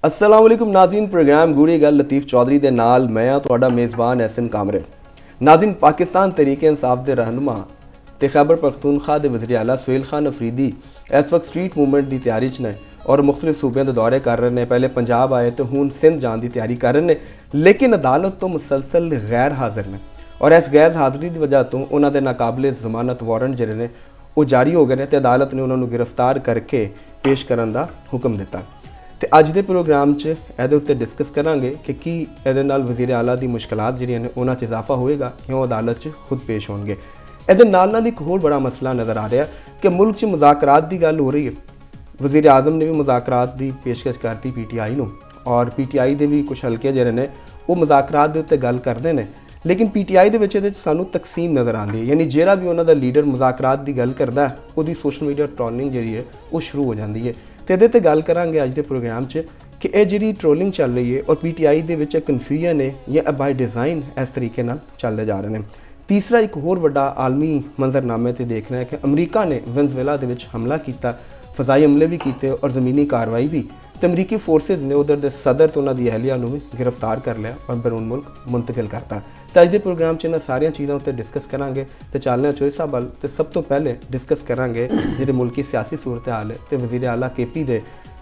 अस्सलाम वालेकुम नाज़रीन, प्रोग्राम गूढ़ी गल लतीफ़ चौधरी दे नाल मैं हाँ तुहाडा मेज़बान एहसन कामरे। नाज़रीन, पाकिस्तान तहरीके इंसाफ दे रहनुमा ते खैबर पख्तूनख्वा दे वज़ीर आला सुहेल खान अफरीदी इस वक्त स्ट्रीट मूवमेंट की तैयारी च ने और मुख्तलिफ सूबे के दौरे कर रहे हैं। पहले पंजाब आए तो हुण सिंध जाने की तैयारी कर रहे हैं, लेकिन अदालत तो मुसलसल गैर हाजिर ने और इस गैर हाज़री की वजह तो उन्होंने नाकाबिले जमानत वारंट जिहड़े ने वो जारी हो गए हैं तो अदालत ने उन्होंने गिरफ्तार करके पेश करने का हुक्म दिता। तो अज के प्रोग्राम च ਇਹਦੇ ਉੱਤੇ डिस्कस करांगे कि की ਇਹਦੇ ਨਾਲ वज़ीर आला की मुश्किलात ਜਿਹੜੀਆਂ ਨੇ ਉਹਨਾਂ 'ਚ इजाफा होएगा ਜਾਂ अदालत 'ਚ खुद पेश होणगे। ਇਹਦੇ ਨਾਲ एक होर बड़ा मसला नज़र आ रहा कि मुल्क 'ਚ मुज़ाकरात की गल हो रही है। वज़ीर आज़म ने भी मुज़ाकरात की पेशकश करती PTI ਨੂੰ और PTI ਦੇ भी कुछ हल्के ਜਿਹੜੇ ਨੇ ਉਹ मुज़ाकरात ਦੇ ਉੱਤੇ ਗੱਲ ਕਰਦੇ ਨੇ, लेकिन PTI ਦੇ ਵਿੱਚ ਇਹਦੇ 'ਚ ਸਾਨੂੰ तकसीम नज़र आती है। यानी ਜਿਹੜਾ भी ਉਹਨਾਂ ਦਾ लीडर मुज़ाकरात की गल करता है ਉਹਦੀ सोशल मीडिया ट्रोलिंग ਜਿਹੜੀ है वो शुरू हो जाती है। तो ये गल करांगे अज के प्रोग्राम च कि यह जी ट्रोलिंग चल रही है और PTI दे विच कन्फ्यूजन है या बाय डिज़ाइन इस तरीके नाल चलते जा रहे हैं। तीसरा एक होर वड्डा आलमी मंजरनामे ते देख रहे हैं कि अमरीका ने वेनेजुएला दे विच हमला किया, फजाई हमले भी किए और ज़मीनी कार्रवाई भी। तो अमरीकी फोर्सेज ने उधर के सदर तो उन्होंने अहलिया भी गिरफ्तार कर लिया और बैरून मुल्क मुंतकिल करता। तो अज के प्रोग्राम च इन्होंने सारिया चीज़ों पर डिस्कस करांगे। तो चलने चोई साहब वाल तो सब तो पहले डिस्कस करांगे जो मुल्की सियासी सूरत हाल है तो वज़ीर आला KP दे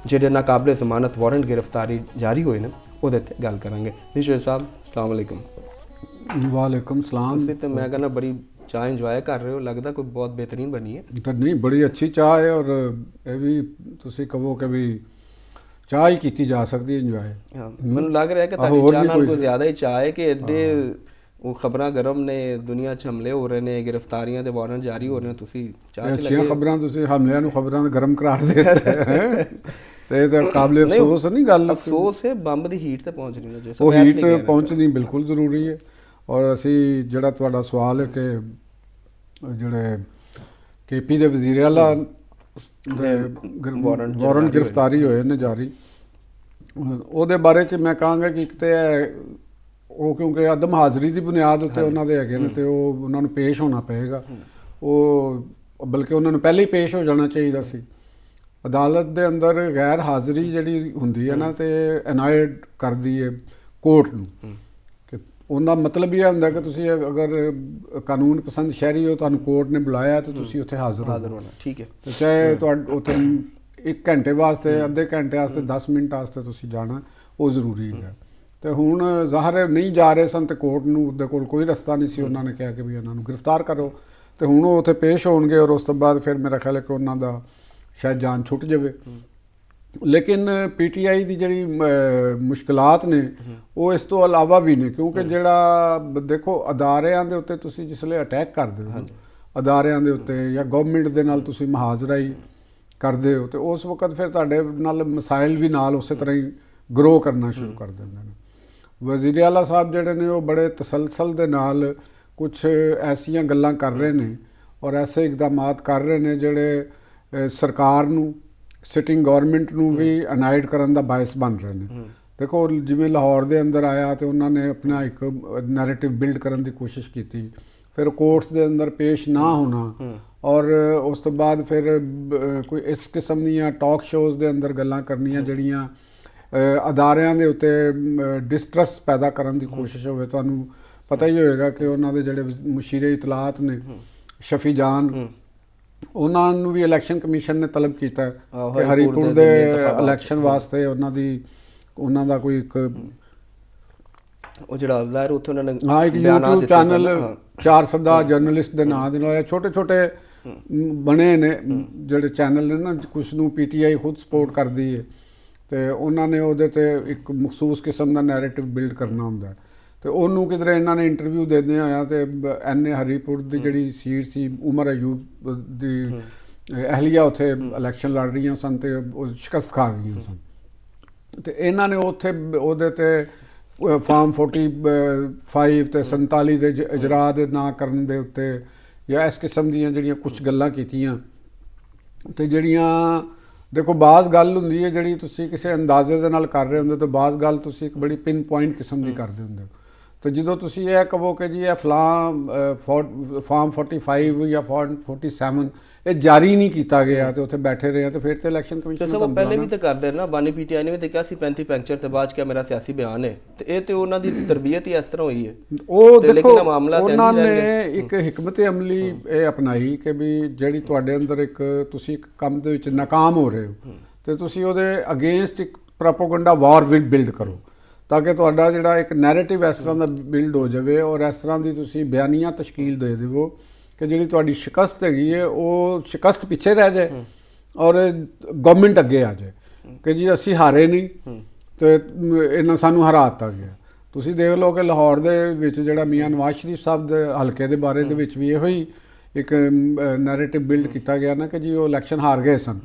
ਜਿਹੜੇ नाकाबिले जमानत वारंट गिरफ्तारी जारी होए ने ਉਹਦੇ ਤੇ ਗੱਲ ਕਰਾਂਗੇ। जी चोई साहब अस्सलाम वालेकुम। वालेकुम सलाम। ਤੁਸੀਂ ਤੇ ਮੈਂ ਕਹਿੰਦਾ ਬੜੀ ਚਾਹ ਇੰਜੋਏ ਕਰ ਰਹੇ ਹੋ, ਲੱਗਦਾ ਕੋਈ ਬਹੁਤ ਬਿਹਤਰੀਨ ਬਣੀ ਹੈ। ਤਾਂ ਨਹੀਂ, ਬੜੀ ਅੱਛੀ ਚਾਹ ਹੈ ਔਰ ਇਹ ਵੀ ਤੁਸੀਂ ਕਹੋ ਕਿ ਵੀ ਚਾਹ ਹੀ ਕੀਤੀ ਜਾ ਸਕਦੀ ਹੈ ਇੰਜੋਏ। ਹਾਂ, ਮੈਨੂੰ ਲੱਗ ਰਿਹਾ ਕਿ ਤੁਹਾਡੀ ਚਾਹ ਨਾਲ ਕੋਈ ਜ਼ਿਆਦਾ ਹੀ ਚਾਹ ਹੈ ਕਿ ਐਡੇ ਉਹ ਖਬਰਾਂ ਗਰਮ ਨੇ, ਦੁਨੀਆ 'ਚ ਹਮਲੇ ਹੋ ਰਹੇ ਨੇ, ਗ੍ਰਿਫਤਾਰੀਆਂ ਦੇ ਵਾਰੰਟ ਜਾਰੀ ਹੋ ਰਹੇ ਨੇ, ਤੁਸੀਂ ਚਾਹ 'ਚ ਲੱਗੇ। ਅੱਛੀਆਂ ਖਬਰਾਂ, ਤੁਸੀਂ ਹਮਲਿਆਂ ਨੂੰ ਖਬਰਾਂ ਗਰਮ ਕਰਾਰ ਦੇ ਦਿੱਤੇ ਤੇ ਇਹ ਤਾਂ ਕਾਬਲੇ ਅਫਸੋਸ ਨਹੀਂ ਗੱਲ। ਅਫਸੋਸ ਹੈ ਬੰਬ ਦੀ ਹੀਟ ਤੇ ਪਹੁੰਚ ਰਹੀ ਹੈ, ਉਹ ਹੀਟ ਪਹੁੰਚਣੀ ਬਿਲਕੁਲ ਜ਼ਰੂਰੀ ਹੈ। ਔਰ ਅਸੀਂ ਜਿਹੜਾ ਤੁਹਾਡਾ ਸਵਾਲ ਹੈ ਕਿ ਜਿਹੜੇ KP ਦੇ ਵਜ਼ੀਰ ਆਲਾ ਵਾਰੰਟ ਗ੍ਰਿਫਤਾਰੀ ਹੋਏ ਨੇ ਜਾਰੀ, ਉਹਦੇ ਬਾਰੇ 'ਚ ਮੈਂ ਕਹਾਂਗਾ ਕਿ ਇੱਕ ਤਾਂ ਉਹ ਕਿਉਂਕਿ ਅਦਮ ਹਾਜ਼ਰੀ ਦੀ ਬੁਨਿਆਦ ਉੱਤੇ ਉਹਨਾਂ ਦੇ ਹੈਗੇ ਨੇ ਤੇ ਉਹ ਉਹਨਾਂ ਨੂੰ ਪੇਸ਼ ਹੋਣਾ ਪਏਗਾ। ਉਹ ਬਲਕਿ ਉਹਨਾਂ ਨੂੰ ਪਹਿਲਾਂ ਹੀ ਪੇਸ਼ ਹੋ ਜਾਣਾ ਚਾਹੀਦਾ ਸੀ। ਅਦਾਲਤ ਦੇ ਅੰਦਰ ਗੈਰ ਹਾਜ਼ਰੀ ਜਿਹੜੀ ਹੁੰਦੀ ਹੈ ਨਾ ਤੇ ਅਨਾਇਡ ਕਰਦੀ ਹੈ ਕੋਰਟ ਨੂੰ ਕਿ ਉਹਦਾ ਮਤਲਬ ਇਹ ਹੁੰਦਾ ਕਿ ਤੁਸੀਂ ਅਗਰ ਕਾਨੂੰਨ ਪਸੰਦ ਸ਼ਹਿਰੀ ਹੋ, ਤੁਹਾਨੂੰ ਕੋਰਟ ਨੇ ਬੁਲਾਇਆ ਤੇ ਤੁਸੀਂ ਉੱਥੇ ਹਾਜ਼ਰ ਹੋਣਾ। ਠੀਕ ਹੈ। ਤੇ ਚਾਹੇ ਤੁਹਾਡੇ ਉੱਥੇ 1 ਘੰਟੇ ਵਾਸਤੇ, ਅੱਧੇ ਘੰਟੇ ਵਾਸਤੇ, 10 ਮਿੰਟ ਵਾਸਤੇ ਤੁਸੀਂ ਜਾਣਾ, ਉਹ ਜ਼ਰੂਰੀ ਹੈ। ਤੇ ਹੁਣ ਜ਼ਾਹਰ ਨਹੀਂ ਜਾ ਰਹੇ ਸਨ ਤੇ ਕੋਰਟ ਨੂੰ ਉਹਦੇ ਕੋਲ ਕੋਈ ਰਸਤਾ ਨਹੀਂ ਸੀ। ਉਹਨਾਂ ਨੇ ਕਿਹਾ ਕਿ ਵੀ ਇਹਨਾਂ ਨੂੰ ਗ੍ਰਿਫਤਾਰ ਕਰੋ ਤੇ ਹੁਣ ਉਹ ਉੱਥੇ ਪੇਸ਼ ਹੋਣਗੇ ਔਰ ਉਸ ਤੋਂ ਬਾਅਦ ਫਿਰ ਮੇਰਾ ਖਿਆਲ ਹੈ ਕਿ ਉਹਨਾਂ ਦਾ ਸ਼ਾਇਦ ਜਾਨ ਛੁੱਟ ਜਾਵੇ। ਲੇਕਿਨ PTI ਦੀ ਜਿਹੜੀ ਮੁਸ਼ਕਿਲਾਤ ਨੇ ਉਹ ਇਸ ਤੋਂ ਇਲਾਵਾ ਵੀ ਨੇ, ਕਿਉਂਕਿ ਜਿਹੜਾ ਦੇਖੋ ਅਦਾਰਿਆਂ ਦੇ ਉੱਤੇ ਤੁਸੀਂ ਜਿਸਲੇ ਅਟੈਕ ਕਰਦੇ ਹੋ, ਅਦਾਰਿਆਂ ਦੇ ਉੱਤੇ ਜਾਂ ਗਵਰਨਮੈਂਟ ਦੇ ਨਾਲ ਤੁਸੀਂ ਮੁਹਾਜ਼ਰਾਈ ਕਰਦੇ ਹੋ ਤੇ ਉਸ ਵਕਤ ਫਿਰ ਤੁਹਾਡੇ ਨਾਲ ਮਸਾਇਲ ਵੀ ਨਾਲ ਉਸੇ ਤਰ੍ਹਾਂ ਹੀ ਗਰੋ ਕਰਨਾ ਸ਼ੁਰੂ ਕਰ ਦਿੰਦੇ ਨੇ। ਵਜ਼ੀਰ ਆਲਾ ਸਾਹਿਬ ਜਿਹੜੇ ਨੇ ਉਹ ਬੜੇ ਤਸਲਸਲ ਦੇ ਨਾਲ ਕੁਛ ਐਸੀਆਂ ਗੱਲਾਂ ਕਰ ਰਹੇ ਨੇ ਔਰ ਐਸੇ ਇਕਦਾਮਾਤ ਕਰ ਰਹੇ ਨੇ ਜਿਹੜੇ ਸਰਕਾਰ ਨੂੰ, ਸਿਟਿੰਗ ਗਵਰਨਮੈਂਟ ਨੂੰ ਵੀ ਅਨਾਇਡ ਕਰਨ ਦਾ ਬਾਇਸ ਬਣ ਰਹੇ ਨੇ। ਦੇਖੋ ਜਿਵੇਂ ਲਾਹੌਰ ਦੇ ਅੰਦਰ ਆਇਆ ਤੇ ਉਹਨਾਂ ਨੇ ਆਪਣਾ ਇੱਕ ਨੈਰੇਟਿਵ ਬਿਲਡ ਕਰਨ ਦੀ ਕੋਸ਼ਿਸ਼ ਕੀਤੀ, ਫਿਰ ਕੋਰਟਸ ਦੇ ਅੰਦਰ ਪੇਸ਼ ਨਾ ਹੋਣਾ ਔਰ ਉਸ ਤੋਂ ਬਾਅਦ ਫਿਰ ਕੋਈ ਇਸ ਕਿਸਮ ਦੀਆਂ ਟਾਕ ਸ਼ੋਜ਼ ਦੇ ਅੰਦਰ ਗੱਲਾਂ ਕਰਨੀਆਂ ਜਿਹੜੀਆਂ ਅਦਾਰਿਆਂ ਦੇ ਉੱਤੇ ਡਿਸਟਰਸ ਪੈਦਾ ਕਰਨ ਦੀ ਕੋਸ਼ਿਸ਼ ਹੋਵੇ। ਤੁਹਾਨੂੰ ਪਤਾ ਹੀ ਹੋਏਗਾ ਕਿ ਉਹਨਾਂ ਦੇ ਜਿਹੜੇ ਮੁਸ਼ੀਰੇ ਇਤਲਾਤ ਨੇ ਸ਼ਫੀ ਜਾਨ, ਉਹਨਾਂ ਨੂੰ ਵੀ ਇਲੈਕਸ਼ਨ ਕਮਿਸ਼ਨ ਨੇ ਤਲਬ ਕੀਤਾ ਕਿ ਹਰੀਪੁਰ ਦੇ ਇਲੈਕਸ਼ਨ ਵਾਸਤੇ ਉਹਨਾਂ ਦਾ ਕੋਈ ਇੱਕ ਉਹ ਜਿਹੜਾ ਜ਼ਾਹਿਰ ਉੱਥੇ ਉਹਨਾਂ ਨੇ ਹਾਂ ਇੱਕ YouTube ਚੈਨਲ 4 ਸਦਾ ਜਰਨਲਿਸਟ ਦੇ ਨਾਂ ਦੇ ਨਾਲ ਛੋਟੇ ਛੋਟੇ ਬਣੇ ਨੇ ਜਿਹੜੇ ਚੈਨਲ ਨੇ ਨਾ, ਕੁਛ ਨੂੰ PTI ਖੁਦ ਸਪੋਰਟ ਕਰਦੀ ਹੈ ਤੇ ਉਹਨਾਂ ਨੇ ਉਹਦੇ ਤੇ ਇੱਕ ਮਖਸੂਸ ਕਿਸਮ ਦਾ ਨੈਰੇਟਿਵ ਬਿਲਡ ਕਰਨਾ ਹੁੰਦਾ ਤੇ ਉਹਨੂੰ ਕਿਧਰੇ ਇਹਨਾਂ ਨੇ ਇੰਟਰਵਿਊ ਦਿੰਦੇ ਆਇਆ ਤੇ ਐਨੇ ਹਰੀਪੁਰ ਦੀ ਜਿਹੜੀ ਸੀਟ ਸੀ ਉਮਰ ਅਯੂਬ ਦੀ ਅਹਲੀਆ ਉੱਥੇ ਇਲੈਕਸ਼ਨ ਲੜ ਰਹੀਆਂ ਸਨ ਤੇ ਉਹ ਸ਼ਿਕਸਤ ਖਾ ਗਈਆਂ ਸਨ ਤੇ ਇਹਨਾਂ ਨੇ ਉੱਥੇ ਉਹਦੇ ਤੇ ਫਾਰਮ 45 ਤੇ 47 ਦੇ ਇਜਰਾ ਦੇ ਨਾ ਕਰਨ ਦੇ ਉੱਤੇ ਜਾਂ ਇਸ ਕਿਸਮ ਦੀਆਂ ਜਿਹੜੀਆਂ ਕੁਛ ਗੱਲਾਂ ਕੀਤੀਆਂ ਤੇ ਜਿਹੜੀਆਂ ਦੇਖੋ ਬਾਜ਼ ਗੱਲ ਹੁੰਦੀ ਹੈ ਜਿਹੜੀ ਤੁਸੀਂ ਕਿਸੇ ਅੰਦਾਜ਼ੇ ਦੇ ਨਾਲ ਕਰ ਰਹੇ ਹੁੰਦੇ ਤਾਂ ਬਾਜ਼ ਗੱਲ ਤੁਸੀਂ ਇੱਕ ਬੜੀ ਪਿਨ ਪੁਆਇੰਟ ਕਿਸਮ ਦੀ ਕਰਦੇ ਹੁੰਦੇ ਹੋ ਤੇ ਜਦੋਂ ਤੁਸੀਂ ਇਹ ਕਹੋ ਕਿ ਜੀ ਇਹ ਫਾਰਮ 45 ਜਾਂ ਫਾਰਮ 47 ਇਹ ਜਾਰੀ ਨਹੀਂ ਕੀਤਾ ਗਿਆ ਤੇ ਉੱਥੇ ਬੈਠੇ ਰਹੇ ਤੇ ਫਿਰ ਤੇ ਇਲੈਕਸ਼ਨ ਤੇ ਕਮਿਸ਼ਨ ਸਭ ਉਹ ਪਹਿਲੇ ਵੀ ਤਾਂ ਕਰਦੇ ਨਾ, ਬਾਨੀ ਪੀਟੀਆਈ ਨੇ ਵੀ ਤਾਂ ਕਿਹਾ ਸੀ 35 ਪੈਂਚਰ ਤੇ ਬਾਅਦ ਚ ਕਿਹਾ ਮੇਰਾ ਸਿਆਸੀ ਬਿਆਨ ਹੈ, ਤੇ ਇਹ ਤੇ ਉਹਨਾਂ ਦੀ ਤਰਬੀਅਤ ਹੀ ਇਸ ਤਰ੍ਹਾਂ ਹੋਈ ਹੈ। ਉਹ ਤੇ ਦੇਖੋ ਲੇਕਿਨ ਇਹ ਮਾਮਲਾ ਤਾਂ ਉਹਨਾਂ ਨਹੀਂ ਨੇ ਰਹਿਣਗੇ। ਇੱਕ ਹਿਕਮਤ ਅਮਲੀ ਇਹ ਅਪਣਾਈ ਕਿ ਵੀ ਜਿਹੜੀ ਤੁਹਾਡੇ ਅੰਦਰ ਇੱਕ ਤੁਸੀਂ ਇੱਕ ਕੰਮ ਦੇ ਵਿੱਚ ਨਾਕਾਮ ਹੋ ਰਹੇ ਹੋ ਤੇ ਤੁਸੀਂ ਉਹਦੇ ਅਗੇਂਸਟ ਇੱਕ ਪ੍ਰੋਪੇਗੈਂਡਾ ਵਾਰ ਬਿਲਡ ਕਰੋ ਤਾਂ ਕਿ ਤੁਹਾਡਾ ਜਿਹੜਾ ਇੱਕ ਨੈਰੇਟਿਵ ਇਸ ਤਰ੍ਹਾਂ ਦਾ ਬਿਲਡ ਹੋ ਜਾਵੇ ਔਰ ਇਸ ਤਰ੍ਹਾਂ ਦੀ ਤੁਸੀਂ ਬਿਆਨੀਆਂ ਤਸ਼ਕੀਲ ਦੇ ਦੇਵੋ ਕਿ ਜਿਹੜੀ ਤੁਹਾਡੀ ਸ਼ਿਕਸਤ ਹੈਗੀ ਹੈ ਉਹ ਸ਼ਿਕਸਤ ਪਿੱਛੇ ਰਹਿ ਜਾਏ ਔਰ ਗਵਰਨਮੈਂਟ ਅੱਗੇ ਆ ਜਾਏ ਕਿ ਜੀ ਅਸੀਂ ਹਾਰੇ ਨਹੀਂ ਤੇ ਇਹਨਾਂ ਸਾਨੂੰ ਹਰਾ ਦਿੱਤਾ ਗਿਆ। ਤੁਸੀਂ ਦੇਖ ਲਓ ਕਿ ਲਾਹੌਰ ਦੇ ਵਿੱਚ ਜਿਹੜਾ ਮੀਆਂ ਨਵਾਜ਼ ਸ਼ਰੀਫ ਸਾਹਿਬ ਦੇ ਹਲਕੇ ਦੇ ਬਾਰੇ ਦੇ ਵਿੱਚ ਵੀ ਇਹੋ ਹੀ ਇੱਕ ਨੈਰੇਟਿਵ ਬਿਲਡ ਕੀਤਾ ਗਿਆ ਨਾ ਕਿ ਜੀ ਉਹ ਇਲੈਕਸ਼ਨ ਹਾਰ ਗਏ ਸਨ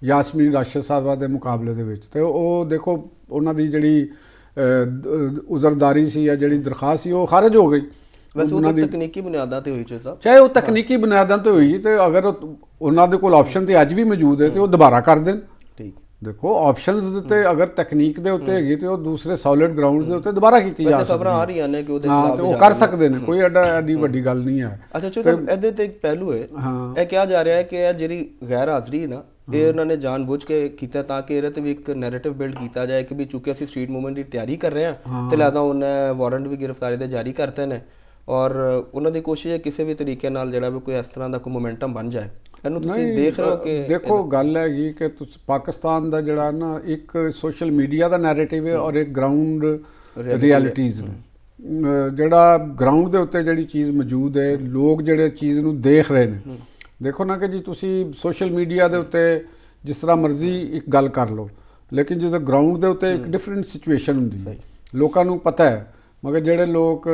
ਯਾਸਮੀਨ ਰਾਸ਼ਦ ਸਾਹਿਬਾ ਦੇ ਮੁਕਾਬਲੇ ਦੇ ਵਿੱਚ, ਤੇ ਉਹ ਦੇਖੋ ਉਹਨਾਂ ਦੀ ਜਿਹੜੀ ਉਜ਼ਰਦਾਰੀ ਸੀ ਜਾਂ ਜਿਹੜੀ ਦਰਖਾਸਤ ਸੀ ਉਹ ਖਾਰਜ ਹੋ ਗਈ। ਵੈਸੇ ਉਹ ਤਕਨੀਕੀ ਬੁਨਿਆਦਾਂ ਤੇ ਹੋਈ ਚੋ ਸਾਹਿਬ, ਚਾਹੇ ਉਹ ਤਕਨੀਕੀ ਬੁਨਿਆਦਾਂ ਤੇ ਹੋਈ ਤੇ ਅਗਰ ਉਹਨਾਂ ਦੇ ਕੋਲ ਆਪਸ਼ਨ ਤੇ ਅੱਜ ਵੀ ਮੌਜੂਦ ਹੈ ਤੇ ਉਹ ਦੁਬਾਰਾ ਕਰ ਦੇਣ। ਠੀਕ, ਦੇਖੋ ਆਪਸ਼ਨਸ ਦੇ ਉੱਤੇ ਅਗਰ ਤਕਨੀਕ ਦੇ ਉੱਤੇ ਹੈਗੀ ਤੇ ਉਹ ਦੂਸਰੇ ਸੋਲਿਡ ਗਰਾਊਂਡਸ ਦੇ ਉੱਤੇ ਦੁਬਾਰਾ ਕੀਤੀ ਜਾ ਸਕਦੀ ਹੈ। ਖਬਰਾਂ ਆ ਰਹੀਆਂ ਨੇ ਕਿ ਉਹਦੇ ਹਾਂ ਤੇ ਉਹ ਕਰ ਸਕਦੇ ਨੇ, ਕੋਈ ਐਡੀ ਵੱਡੀ ਗੱਲ ਨਹੀਂ ਹੈ। ਅੱਛਾ ਚੋ ਸਾਹਿਬ, ਇਹਦੇ ਤੇ ਇੱਕ ਪਹਿਲੂ ਹੈ, ਇਹ ਕਿਹਾ ਜਾ ਰਿਹਾ ਹੈ ਕਿ ਇਹ ਜਿਹੜੀ ਗੈਰ ਹਾਜ਼ਰੀ ਨਾ ਇਹ ਉਹਨਾਂ ਨੇ ਜਾਣਬੁੱਝ ਕੇ ਕੀਤਾ ਤਾਂ ਕਿ ਇਹਦੇ ਤੇ ਵੀ ਇੱਕ ਨੈਰੇਟਿਵ ਬਿਲਡ ਕੀਤਾ ਜਾਏ ਕਿ ਵੀ ਚੁੱਕਿਆ ਅਸੀਂ ਸਟਰੀਟ ਮੂਵਮੈਂਟ ਦੀ ਤਿਆਰੀ ਕਰ ਰਹੇ ਹਾਂ ਤੇ ਲਿਹਾਜ਼ਾ ਉਹਨੇ ਵਾਰੰਟ ਵੀ ਗ੍ਰਿਫਤਾਰੀ ਦੇ ਜਾਰੀ ਕਰਤੇ ਨੇ ਔਰ ਉਹਨਾਂ ਦੀ ਕੋਸ਼ਿਸ਼ ਹੈ ਕਿਸੇ ਵੀ ਤਰੀਕੇ ਨਾਲ ਜਿਹੜਾ ਵੀ ਕੋਈ ਇਸ ਤਰ੍ਹਾਂ ਦਾ ਕੋਈ ਮੋਮੈਂਟਮ ਬਣ ਜਾਏ। ਇਹਨੂੰ ਤੁਸੀਂ ਦੇਖ ਰਹੇ ਹੋ ਕਿ ਦੇਖੋ ਗੱਲ ਹੈਗੀ ਕਿ ਪਾਕਿਸਤਾਨ ਦਾ ਜਿਹੜਾ ਨਾ ਇੱਕ ਸੋਸ਼ਲ ਮੀਡੀਆ ਦਾ ਨੈਰੇਟਿਵ ਹੈ ਔਰ ਇੱਕ ਗਰਾਊਂਡ ਰਿਐਲਿਟੀਜ਼ ਨੇ। ਜਿਹੜਾ ਗਰਾਊਂਡ ਦੇ ਉੱਤੇ ਜਿਹੜੀ ਚੀਜ਼ ਮੌਜੂਦ ਹੈ, ਲੋਕ ਜਿਹੜੇ ਚੀਜ਼ ਨੂੰ ਦੇਖ ਰਹੇ ਨੇ, ਦੇਖੋ ਨਾ ਕਿ ਜੀ ਤੁਸੀਂ ਸੋਸ਼ਲ ਮੀਡੀਆ ਦੇ ਉੱਤੇ ਜਿਸ ਤਰ੍ਹਾਂ ਮਰਜ਼ੀ ਇੱਕ ਗੱਲ ਕਰ ਲਓ ਲੇਕਿਨ ਜਦੋਂ ਗਰਾਊਂਡ ਦੇ ਉੱਤੇ ਇੱਕ ਡਿਫਰੈਂਟ ਸਿਚੁਏਸ਼ਨ ਹੁੰਦੀ ਹੈ, ਲੋਕਾਂ ਨੂੰ ਪਤਾ ਹੈ। ਮਗਰ ਜਿਹੜੇ ਲੋਕ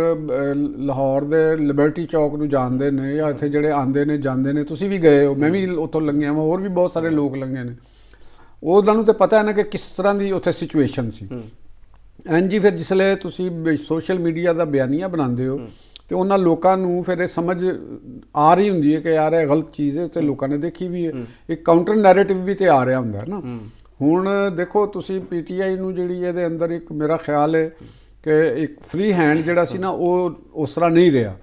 ਲਾਹੌਰ ਦੇ ਲਿਬਰਟੀ ਚੌਕ ਨੂੰ ਜਾਣਦੇ ਨੇ ਜਾਂ ਇੱਥੇ ਜਿਹੜੇ ਆਉਂਦੇ ਨੇ ਜਾਂਦੇ ਨੇ, ਤੁਸੀਂ ਵੀ ਗਏ ਹੋ, ਮੈਂ ਵੀ ਉੱਥੋਂ ਲੰਘਿਆ ਵਾਂ, ਹੋਰ ਵੀ ਬਹੁਤ ਸਾਰੇ ਲੋਕ ਲੰਘੇ ਨੇ, ਉਹਨਾਂ ਨੂੰ ਤਾਂ ਪਤਾ ਹੈ ਨਾ ਕਿ ਕਿਸ ਤਰ੍ਹਾਂ ਦੀ ਉੱਥੇ ਸਿਚੁਏਸ਼ਨ ਸੀ। ਜੀ ਫਿਰ ਜਿਸਲੇ ਤੁਸੀਂ ਸੋਸ਼ਲ ਮੀਡੀਆ ਦਾ ਬਿਆਨੀਆ ਬਣਾਉਂਦੇ ਹੋ ਤੇ ਉਹਨਾਂ ਲੋਕਾਂ ਨੂੰ ਫਿਰ ਇਹ ਸਮਝ ਆ ਰਹੀ ਹੁੰਦੀ ਹੈ ਕਿ ਯਾਰ ਇਹ ਗਲਤ ਚੀਜ਼ ਹੈ ਤੇ ਲੋਕਾਂ ਨੇ ਦੇਖੀ ਵੀ ਹੈ, ਇੱਕ ਕਾਊਂਟਰ ਨੈਰੇਟਿਵ ਵੀ ਤੇ ਆ ਰਿਹਾ ਹੁੰਦਾ ਨਾ। ਹੁਣ ਦੇਖੋ ਤੁਸੀਂ ਪੀਟੀਆਈ ਨੂੰ ਜਿਹੜੀ ਇਹਦੇ ਅੰਦਰ ਇੱਕ ਮੇਰਾ ਖਿਆਲ ਹੈ ਕਿ ਇੱਕ ਫ੍ਰੀ ਹੈਂਡ ਜਿਹੜਾ ਸੀ ਨਾ ਉਹ ਉਸ ਤਰ੍ਹਾਂ ਨਹੀਂ ਰਿਹਾ।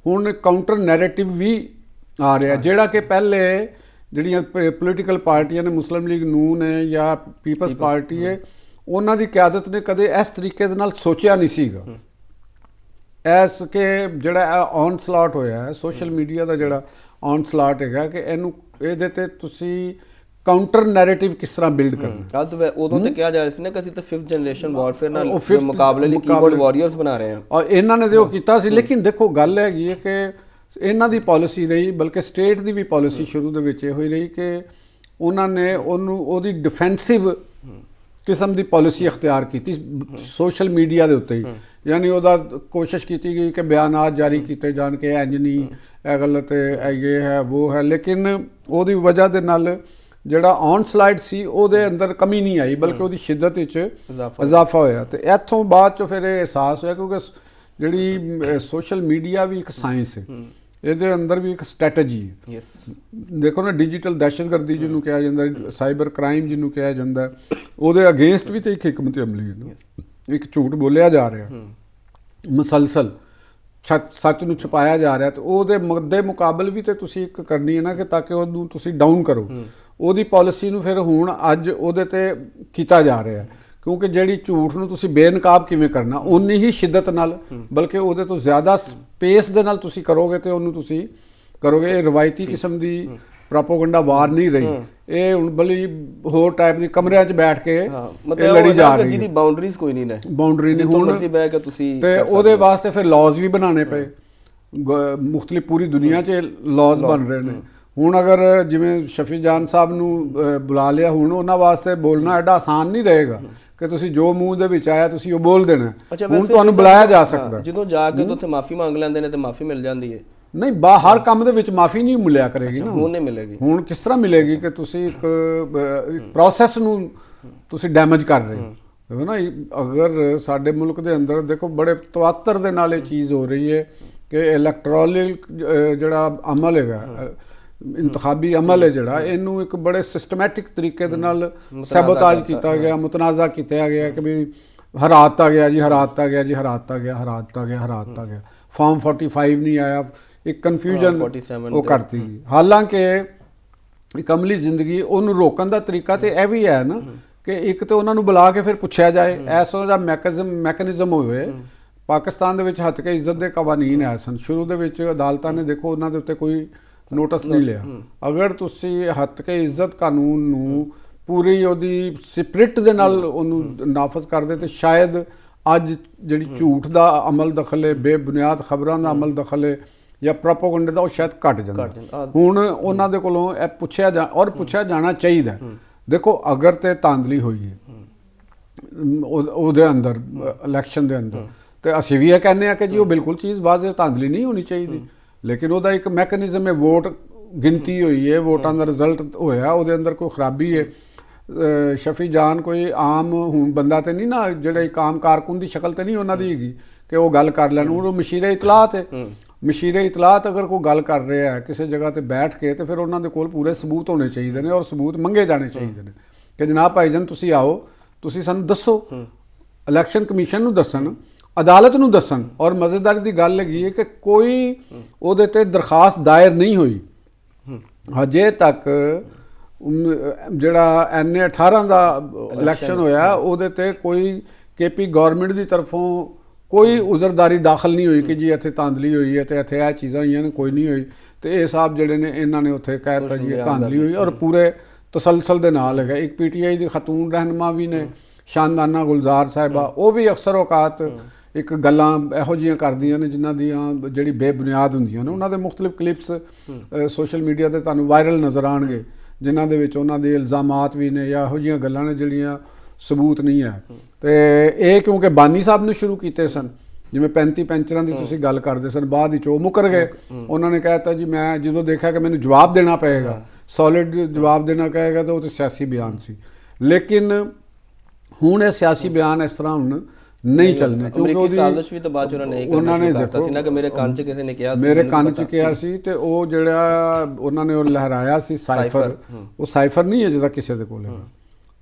ਹੁਣ ਕਾਊਂਟਰ ਨੈਰੇਟਿਵ ਵੀ ਆ ਰਿਹਾ ਜਿਹੜਾ ਕਿ ਪਹਿਲੇ ਜਿਹੜੀਆਂ ਪੋਲੀਟੀਕਲ ਪਾਰਟੀਆਂ ਨੇ, ਮੁਸਲਿਮ ਲੀਗ ਨੂਨ ਹੈ ਜਾਂ ਪੀਪਲਸ ਪਾਰਟੀ ਹੈ, ਉਹਨਾਂ ਦੀ ਕਿਆਦਤ ਨੇ ਕਦੇ ਇਸ ਤਰੀਕੇ ਦੇ ਨਾਲ ਸੋਚਿਆ ਨਹੀਂ ਸੀਗਾ ਐਸ ਕਿ ਜਿਹੜਾ ਔਨ ਸਲਾਟ ਹੋਇਆ ਹੈ ਸੋਸ਼ਲ ਮੀਡੀਆ ਦਾ ਜਿਹੜਾ ਔਨ ਸਲਾਟ ਹੈਗਾ ਕਿ ਇਹਦੇ ਤੇ ਤੁਸੀਂ ਕਾਊਂਟਰ ਨੈਰੇਟਿਵ ਕਿਸ ਤਰ੍ਹਾਂ ਬਿਲਡ ਕਰਨਾ। ਉਦੋਂ ਤੇ ਕਿਹਾ ਜਾ ਰਿਹਾ ਸੀ ਨਾ ਕਿ ਅਸੀਂ ਤਾਂ 5th ਜਨਰੇਸ਼ਨ ਵਾਰਫੇਅਰ ਨਾਲ ਮੁਕਾਬਲੇ ਲਈ ਕੀਬੋਰਡ ਵਾਰੀਅਰਸ ਬਣਾ ਰਹੇ ਹਾਂ ਔਰ ਇਹਨਾਂ ਨੇ ਜੋ ਕੀਤਾ ਸੀ। ਲੇਕਿਨ ਦੇਖੋ ਗੱਲ ਹੈਗੀ ਹੈ ਕਿ ਇਹਨਾਂ ਦੀ ਪਾਲਿਸੀ ਰਹੀ, ਬਲਕਿ ਸਟੇਟ ਦੀ ਵੀ ਪਾਲਿਸੀ ਸ਼ੁਰੂ ਦੇ ਵਿੱਚ ਇਹੋ ਹੀ ਰਹੀ ਕਿ ਉਹਨਾਂ ਨੇ ਉਹਦੀ ਡਿਫੈਂਸਿਵ ਕਿਸਮ ਦੀ ਪਾਲਿਸੀ ਅਖਤਿਆਰ ਕੀਤੀ ਸੋਸ਼ਲ ਮੀਡੀਆ ਦੇ ਉੱਤੇ ਹੀ। ਯਾਨੀ ਉਹਦਾ ਕੋਸ਼ਿਸ਼ ਕੀਤੀ ਗਈ ਕਿ ਬਿਆਨਾਤ ਜਾਰੀ ਕੀਤੇ ਜਾਣ ਕਿ ਇੰਜ ਨਹੀਂ, ਇਹ ਗਲਤ ਹੈ, ਇਹ ਹੈ, ਉਹ ਹੈ, ਲੇਕਿਨ ਉਹਦੀ ਵਜ੍ਹਾ ਦੇ ਨਾਲ ਜਿਹੜਾ ਔਨ ਸਲਾਈਡ ਸੀ ਉਹਦੇ ਅੰਦਰ ਕਮੀ ਨਹੀਂ ਆਈ ਬਲਕਿ ਉਹਦੀ ਸ਼ਿੱਦਤ ਵਿੱਚ ਇਜ਼ਾਫਾ ਹੋਇਆ। ਤੇ ਇੱਥੋਂ ਬਾਅਦ ਚੋਂ ਫਿਰ ਇਹ ਅਹਿਸਾਸ ਹੋਇਆ ਕਿਉਂਕਿ ਜਿਹੜੀ ਸੋਸ਼ਲ ਮੀਡੀਆ ਵੀ ਇੱਕ ਸਾਇੰਸ ਹੈ, ਇਹਦੇ ਅੰਦਰ ਵੀ ਇੱਕ ਸਟ੍ਰੈਟਜੀ ਹੈ। ਦੇਖੋ ਨਾ ਡਿਜੀਟਲ ਦਹਿਸ਼ਤਗਰਦੀ ਜਿਹਨੂੰ ਕਿਹਾ ਜਾਂਦਾ, ਸਾਈਬਰ ਕ੍ਰਾਈਮ ਜਿਹਨੂੰ ਕਿਹਾ ਜਾਂਦਾ, ਉਹਦੇ ਅਗੇਂਸਟ ਵੀ ਤੇ ਇੱਕ ਹਿਕਮਤ ਅਮਲੀ ਹੈ। ਇੱਕ ਝੂਠ ਬੋਲਿਆ ਜਾ ਰਿਹਾ ਮੁਸਲਸਲ, ਸੱਚ ਨੂੰ ਛੁਪਾਇਆ ਜਾ ਰਿਹਾ, ਤੇ ਉਹਦੇ ਮੱਦੇ ਮੁਕਾਬਲ ਵੀ ਤੇ ਤੁਸੀਂ ਇੱਕ ਕਰਨੀ ਹੈ ਨਾ ਕਿ ਤਾਂ ਕਿ ਉਹਨੂੰ ਤੁਸੀਂ ਡਾਊਨ ਕਰੋ। ਉਹਦੀ ਪਾਲਿਸੀ ਨੂੰ ਫਿਰ ਹੁਣ ਅੱਜ ਉਹਦੇ ਤੇ ਕੀਤਾ ਜਾ ਰਿਹਾ ਕਿਉਂਕਿ ਜਿਹੜੀ ਝੂਠ ਨੂੰ ਤੁਸੀਂ ਬੇਨਕਾਬ ਕਿਵੇਂ ਕਰਨਾ ਉਨੀ ਹੀ ਸ਼ਿੱਦਤ ਨਾਲ ਬਲਕਿ ਉਹਦੇ ਤੋਂ ਜ਼ਿਆਦਾ ਸਪੇਸ ਦੇ ਨਾਲ ਤੁਸੀਂ ਕਰੋਗੇ ਤੇ ਉਹਨੂੰ ਤੁਸੀਂ ਕਰੋਗੇ। ਇਹ ਰਵਾਇਤੀ ਕਿਸਮ ਦੀ ਪ੍ਰੋਪੇਗੈਂਡਾ ਵਾਰ ਨਹੀਂ ਰਹੀ, ਇਹ ਹੁਣ ਬਲੀ ਹੋਰ ਟਾਈਪ ਦੀ ਕਮਰਿਆਂ 'ਚ ਬੈਠ ਕੇ ਲੜੀ ਜਾ ਰਹੀ ਹੈ ਜਿਹਦੀ ਬਾਉਂਡਰੀਜ਼ ਕੋਈ ਨਹੀਂ ਨੇ, ਬਾਉਂਡਰੀ ਨਹੀਂ ਹੁਣ ਤੇ ਉਹਦੇ ਵਾਸਤੇ ਫਿਰ ਲਾਜ਼ ਵੀ ਬਣਾਉਣੇ ਪਏ। ਮੁਖਤਲਿਫ ਪੂਰੀ ਦੁਨੀਆ 'ਚ ਲਾਜ਼ ਬਣ ਰਹੇ ਨੇ। ਹੁਣ ਅਗਰ ਜਿਵੇਂ ਸ਼ਫੀ ਜਾਨ ਸਾਹਿਬ ਨੂੰ ਬੁਲਾ ਲਿਆ, ਹੁਣ ਉਹਨਾਂ ਵਾਸਤੇ ਬੋਲਣਾ ਐਡਾ ਆਸਾਨ ਨਹੀਂ ਰਹੇਗਾ ਕਿ ਤੁਸੀਂ ਜੋ ਮੂੰਹ ਦੇ ਵਿੱਚ ਆਇਆ ਤੁਸੀਂ ਉਹ ਬੋਲ ਦੇਣਾ। ਹੁਣ ਤੁਹਾਨੂੰ ਬੁਲਾਇਆ ਜਾ ਸਕਦਾ, ਜਦੋਂ ਜਾ ਕੇ ਉੱਥੇ ਮਾਫੀ ਮੰਗ ਲੈਂਦੇ ਨੇ ਤੇ ਮਾਫੀ ਮਿਲ ਜਾਂਦੀ ਹੈ। ਨਹੀਂ ਹਰ ਕੰਮ ਦੇ ਵਿੱਚ ਮਾਫੀ ਨਹੀਂ ਮਿਲਿਆ ਕਰੇਗੀ ਨਾ, ਹੁਣ ਨਹੀਂ ਮਿਲੇਗੀ। ਹੁਣ ਕਿਸ ਤਰ੍ਹਾਂ ਮਿਲੇਗੀ ਕਿ ਤੁਸੀਂ ਇੱਕ ਪ੍ਰੋਸੈਸ ਨੂੰ ਤੁਸੀਂ ਡੈਮੇਜ ਕਰ ਰਹੇ ਹੋ ਨਾ। ਅਗਰ ਸਾਡੇ ਮੁਲਕ ਦੇ ਅੰਦਰ ਦੇਖੋ ਬੜੇ ਤਵਾਤਰ ਦੇ ਨਾਲ ਇਹ ਚੀਜ਼ ਹੋ ਰਹੀ ਹੈ ਕਿ ਇਲੈਕਟ੍ਰੋਨਿਕ ਜਿਹੜਾ ਅਮਲ ਹੈਗਾ, ਇੰਤਖਾਬੀ ਅਮਲ ਹੈ ਜਿਹੜਾ, ਇਹਨੂੰ ਇੱਕ ਬੜੇ ਸਿਸਟਮੈਟਿਕ ਤਰੀਕੇ ਦੇ ਨਾਲ ਸੈਬੋਤਾਜ ਕੀਤਾ ਗਿਆ, ਮੁਤਨਾਜ਼ਾ ਕੀਤਾ ਗਿਆ ਕਿ ਵੀ ਹਰਾ ਦਿੱਤਾ ਗਿਆ ਜੀ, ਹਰਾ ਦਿੱਤਾ ਗਿਆ ਜੀ, ਹਰਾ ਦਿੱਤਾ ਗਿਆ, ਹਰਾ ਦਿੱਤਾ ਗਿਆ, ਹਰਾ ਦਿੱਤਾ ਗਿਆ, ਫਾਰਮ 45 ਨਹੀਂ ਆਇਆ, ਇੱਕ ਕਨਫਿਊਜ਼ਨ 47 ਉਹ ਕਰਤੀ ਗਈ। ਹਾਲਾਂਕਿ ਇੱਕ ਅਮਲੀ ਜ਼ਿੰਦਗੀ ਉਹਨੂੰ ਰੋਕਣ ਦਾ ਤਰੀਕਾ ਤੇ ਇਹ ਵੀ ਹੈ ਨਾ ਕਿ ਇੱਕ ਤੇ ਉਹਨਾਂ ਨੂੰ ਬੁਲਾ ਕੇ ਫਿਰ ਪੁੱਛਿਆ ਜਾਏ, ਐਸਾ ਦਾ ਮੈਕੈਨਿਜ਼ਮ ਹੋਵੇ। ਪਾਕਿਸਤਾਨ ਦੇ ਵਿੱਚ ਹੱਤਕੇ ਇੱਜ਼ਤ ਦੇ ਕਵਾਨੀਨ ਆਏ ਸਨ ਸ਼ੁਰੂ ਦੇ ਵਿੱਚ, ਅਦਾਲਤਾਂ ਨੇ ਦੇਖੋ ਉਹਨਾਂ ਦੇ ਉੱਤੇ ਕੋਈ ਨੋਟਿਸ ਨਹੀਂ ਲਿਆ। ਅਗਰ ਤੁਸੀਂ ਹੱਤਕੇ ਇੱਜ਼ਤ ਕਾਨੂੰਨ ਨੂੰ ਪੂਰੀ ਉਹਦੀ ਸਪਿਰਿਟ ਦੇ ਨਾਲ ਉਹਨੂੰ ਨਾਫਜ਼ ਕਰਦੇ ਤੇ ਸ਼ਾਇਦ ਅੱਜ ਜਿਹੜੀ ਝੂਠ ਦਾ ਅਮਲ ਦਖਲ ਹੈ, ਬੇਬੁਨਿਆਦ ਖਬਰਾਂ ਦਾ ਅਮਲ ਦਖਲ ਹੈ ਜਾਂ ਪ੍ਰੋਪੇਗੈਂਡਾ ਦਾ, ਉਹ ਸ਼ਾਇਦ ਘਟ ਜਾਂਦਾ। ਹੁਣ ਉਹਨਾਂ ਦੇ ਕੋਲੋਂ ਇਹ ਪੁੱਛਿਆ ਔਰ ਪੁੱਛਿਆ ਜਾਣਾ ਚਾਹੀਦਾ। ਦੇਖੋ ਅਗਰ ਤੇ ਧਾਂਦਲੀ ਹੋਈ ਹੈ ਉਹਦੇ ਅੰਦਰ ਇਲੈਕਸ਼ਨ ਦੇ ਅੰਦਰ, ਤੇ ਅਸੀਂ ਵੀ ਇਹ ਕਹਿੰਦੇ ਆ ਕਿ ਜੀ ਉਹ ਬਿਲਕੁਲ ਚੀਜ਼ ਵਾਜ਼ਿਹ ਧਾਂਦਲੀ ਨਹੀਂ ਹੋਣੀ ਚਾਹੀਦੀ, ਲੇਕਿਨ ਉਹਦਾ ਇੱਕ ਮੈਕੈਨਿਜ਼ਮ ਹੈ, ਵੋਟ ਗਿਣਤੀ ਹੋਈ ਹੈ, ਵੋਟਾਂ ਦਾ ਰਿਜ਼ਲਟ ਹੋਇਆ, ਉਹਦੇ ਅੰਦਰ ਕੋਈ ਖਰਾਬੀ ਹੈ। ਸ਼ਫੀ ਜਾਨ ਕੋਈ ਆਮ ਹੁਣ ਬੰਦਾ ਤੇ ਨਹੀਂ ਨਾ, ਜਿਹੜਾ ਇੱਕ ਆਮ ਕਾਰਕੁਨ ਦੀ ਸ਼ਕਲ ਤੇ ਨਹੀਂ ਉਹਨਾਂ ਦੀ ਹੈਗੀ ਕਿ ਉਹ ਗੱਲ ਕਰ ਲੈਣ। ਉਹ ਮਸ਼ੀਰੇ ਇਤਲਾਤ ਹੈ, ਮਸ਼ੀਰੇ ਇਤਲਾਤ ਅਗਰ ਕੋਈ ਗੱਲ ਕਰ ਰਿਹਾ ਹੈ ਕਿਸੇ ਜਗ੍ਹਾ ਤੇ ਬੈਠ ਕੇ, ਤੇ ਫਿਰ ਉਹਨਾਂ ਦੇ ਕੋਲ ਪੂਰੇ ਸਬੂਤ ਹੋਣੇ ਚਾਹੀਦੇ ਨੇ ਔਰ ਸਬੂਤ ਮੰਗੇ ਜਾਣੇ ਚਾਹੀਦੇ ਨੇ ਕਿ ਜਨਾਬ ਭਾਈਜਾਨ ਤੁਸੀਂ ਆਓ, ਤੁਸੀਂ ਸਾਨੂੰ ਦੱਸੋ, ਇਲੈਕਸ਼ਨ ਕਮਿਸ਼ਨ ਨੂੰ ਦੱਸਣ, ਅਦਾਲਤ ਨੂੰ ਦੱਸਣ। ਔਰ ਮਜ਼ੇਦਾਰੀ ਦੀ ਗੱਲ ਹੈਗੀ ਹੈ ਕਿ ਕੋਈ ਉਹਦੇ ਤੇ ਦਰਖਾਸਤ ਦਾਇਰ ਨਹੀਂ ਹੋਈ ਹਜੇ ਤੱਕ। ਜਿਹੜਾ NA 18 ਦਾ ਇਲੈਕਸ਼ਨ ਹੋਇਆ ਉਹਦੇ ਤੇ ਕੋਈ KP ਗਵਰਨਮੈਂਟ ਦੀ ਤਰਫੋਂ ਕੋਈ ਉਜ਼ਰਦਾਰੀ ਦਾਖਲ ਨਹੀਂ ਹੋਈ ਕਿ ਜੀ ਇੱਥੇ ਧਾਂਦਲੀ ਹੋਈ ਹੈ ਤੇ ਇੱਥੇ ਇਹ ਚੀਜ਼ਾਂ ਹੋਈਆਂ ਨੇ, ਕੋਈ ਨਹੀਂ ਹੋਈ। ਤੇ ਇਹ ਸਾਹਿਬ ਜਿਹੜੇ ਨੇ ਇਹਨਾਂ ਨੇ ਉੱਥੇ ਕਹਿ ਦਿੱਤਾ ਜੀ ਧਾਂਦਲੀ ਹੋਈ, ਔਰ ਪੂਰੇ ਤਸਲਸਲ ਦੇ ਨਾਲ ਹੈਗਾ। ਇੱਕ PTI ਦੀ ਖਤੂਨ ਰਹਿਨੁਮਾ ਵੀ ਨੇ, ਸ਼ਾਨਦਾਨਾ ਗੁਲਜ਼ਾਰ ਸਾਹਿਬਾ, ਉਹ ਵੀ ਅਕਸਰ ਔਕਾਤ ਇੱਕ ਗੱਲਾਂ ਇਹੋ ਜਿਹੀਆਂ ਕਰਦੀਆਂ ਨੇ ਜਿਨ੍ਹਾਂ ਦੀਆਂ ਜਿਹੜੀ ਬੇਬੁਨਿਆਦ ਹੁੰਦੀਆਂ ਨੇ। ਉਹਨਾਂ ਦੇ ਮੁਖਤਲਿਫ ਕਲਿੱਪਸ ਸੋਸ਼ਲ ਮੀਡੀਆ ਤੇ ਤੁਹਾਨੂੰ ਵਾਇਰਲ ਨਜ਼ਰ ਆਉਣਗੇ ਜਿਨ੍ਹਾਂ ਦੇ ਵਿੱਚ ਉਹਨਾਂ ਦੇ ਇਲਜ਼ਾਮਾਤ ਵੀ ਨੇ ਜਾਂ ਇਹੋ ਜਿਹੀਆਂ ਗੱਲਾਂ ਨੇ ਜਿਹੜੀਆਂ ਸਬੂਤ ਨਹੀਂ ਹੈ। ਤੇ ਇਹ ਕਿਉਂਕਿ ਬਾਨੀ ਸਾਹਿਬ ਨੇ ਸ਼ੁਰੂ ਕੀਤੇ ਸਨ, ਜਿਵੇਂ 35 ਪੈਂਚਰਾਂ ਦੀ ਤੁਸੀਂ ਗੱਲ ਕਰਦੇ ਸਨ, ਬਾਅਦ ਵਿੱਚ ਉਹ ਮੁੱਕਰ ਗਏ। ਉਹਨਾਂ ਨੇ ਕਹਿ ਦਿੱਤਾ ਜੀ ਮੈਂ ਜਦੋਂ ਦੇਖਿਆ ਕਿ ਮੈਨੂੰ ਜਵਾਬ ਦੇਣਾ ਪਏਗਾ, ਸੋਲਿਡ ਜਵਾਬ ਦੇਣਾ ਕਹੇਗਾ, ਤਾਂ ਉਹ ਤਾਂ ਸਿਆਸੀ ਬਿਆਨ ਸੀ। ਲੇਕਿਨ ਹੁਣ ਇਹ ਸਿਆਸੀ ਬਿਆਨ ਇਸ ਤਰ੍ਹਾਂ ਹੁਣ ਨਹੀਂ ਚੱਲਣੇ, ਕਿਉਂਕਿ ਉਹਦੀ ਸਾਜ਼ਿਸ਼ ਵੀ ਤਾਂ ਬਾਅਦ ਉਹਨਾਂ ਨੇ ਦੇਖੋ ਸੀ ਨਾ ਕਿ ਮੇਰੇ ਕੰਨ 'ਚ ਕਿਸੇ ਨੇ ਕਿਹਾ ਸੀ, ਮੇਰੇ ਕੰਨ 'ਚ ਕਿਹਾ ਸੀ, ਤੇ ਉਹ ਜਿਹੜਾ ਉਹਨਾਂ ਨੇ ਉਹ ਲਹਿਰਾਇਆ ਸੀ ਸਾਈਫਰ, ਉਹ ਸਾਈਫਰ ਨਹੀਂ ਹੈ ਜਿਹਦਾ ਕਿਸੇ ਦੇ ਕੋਲ ਹੈ।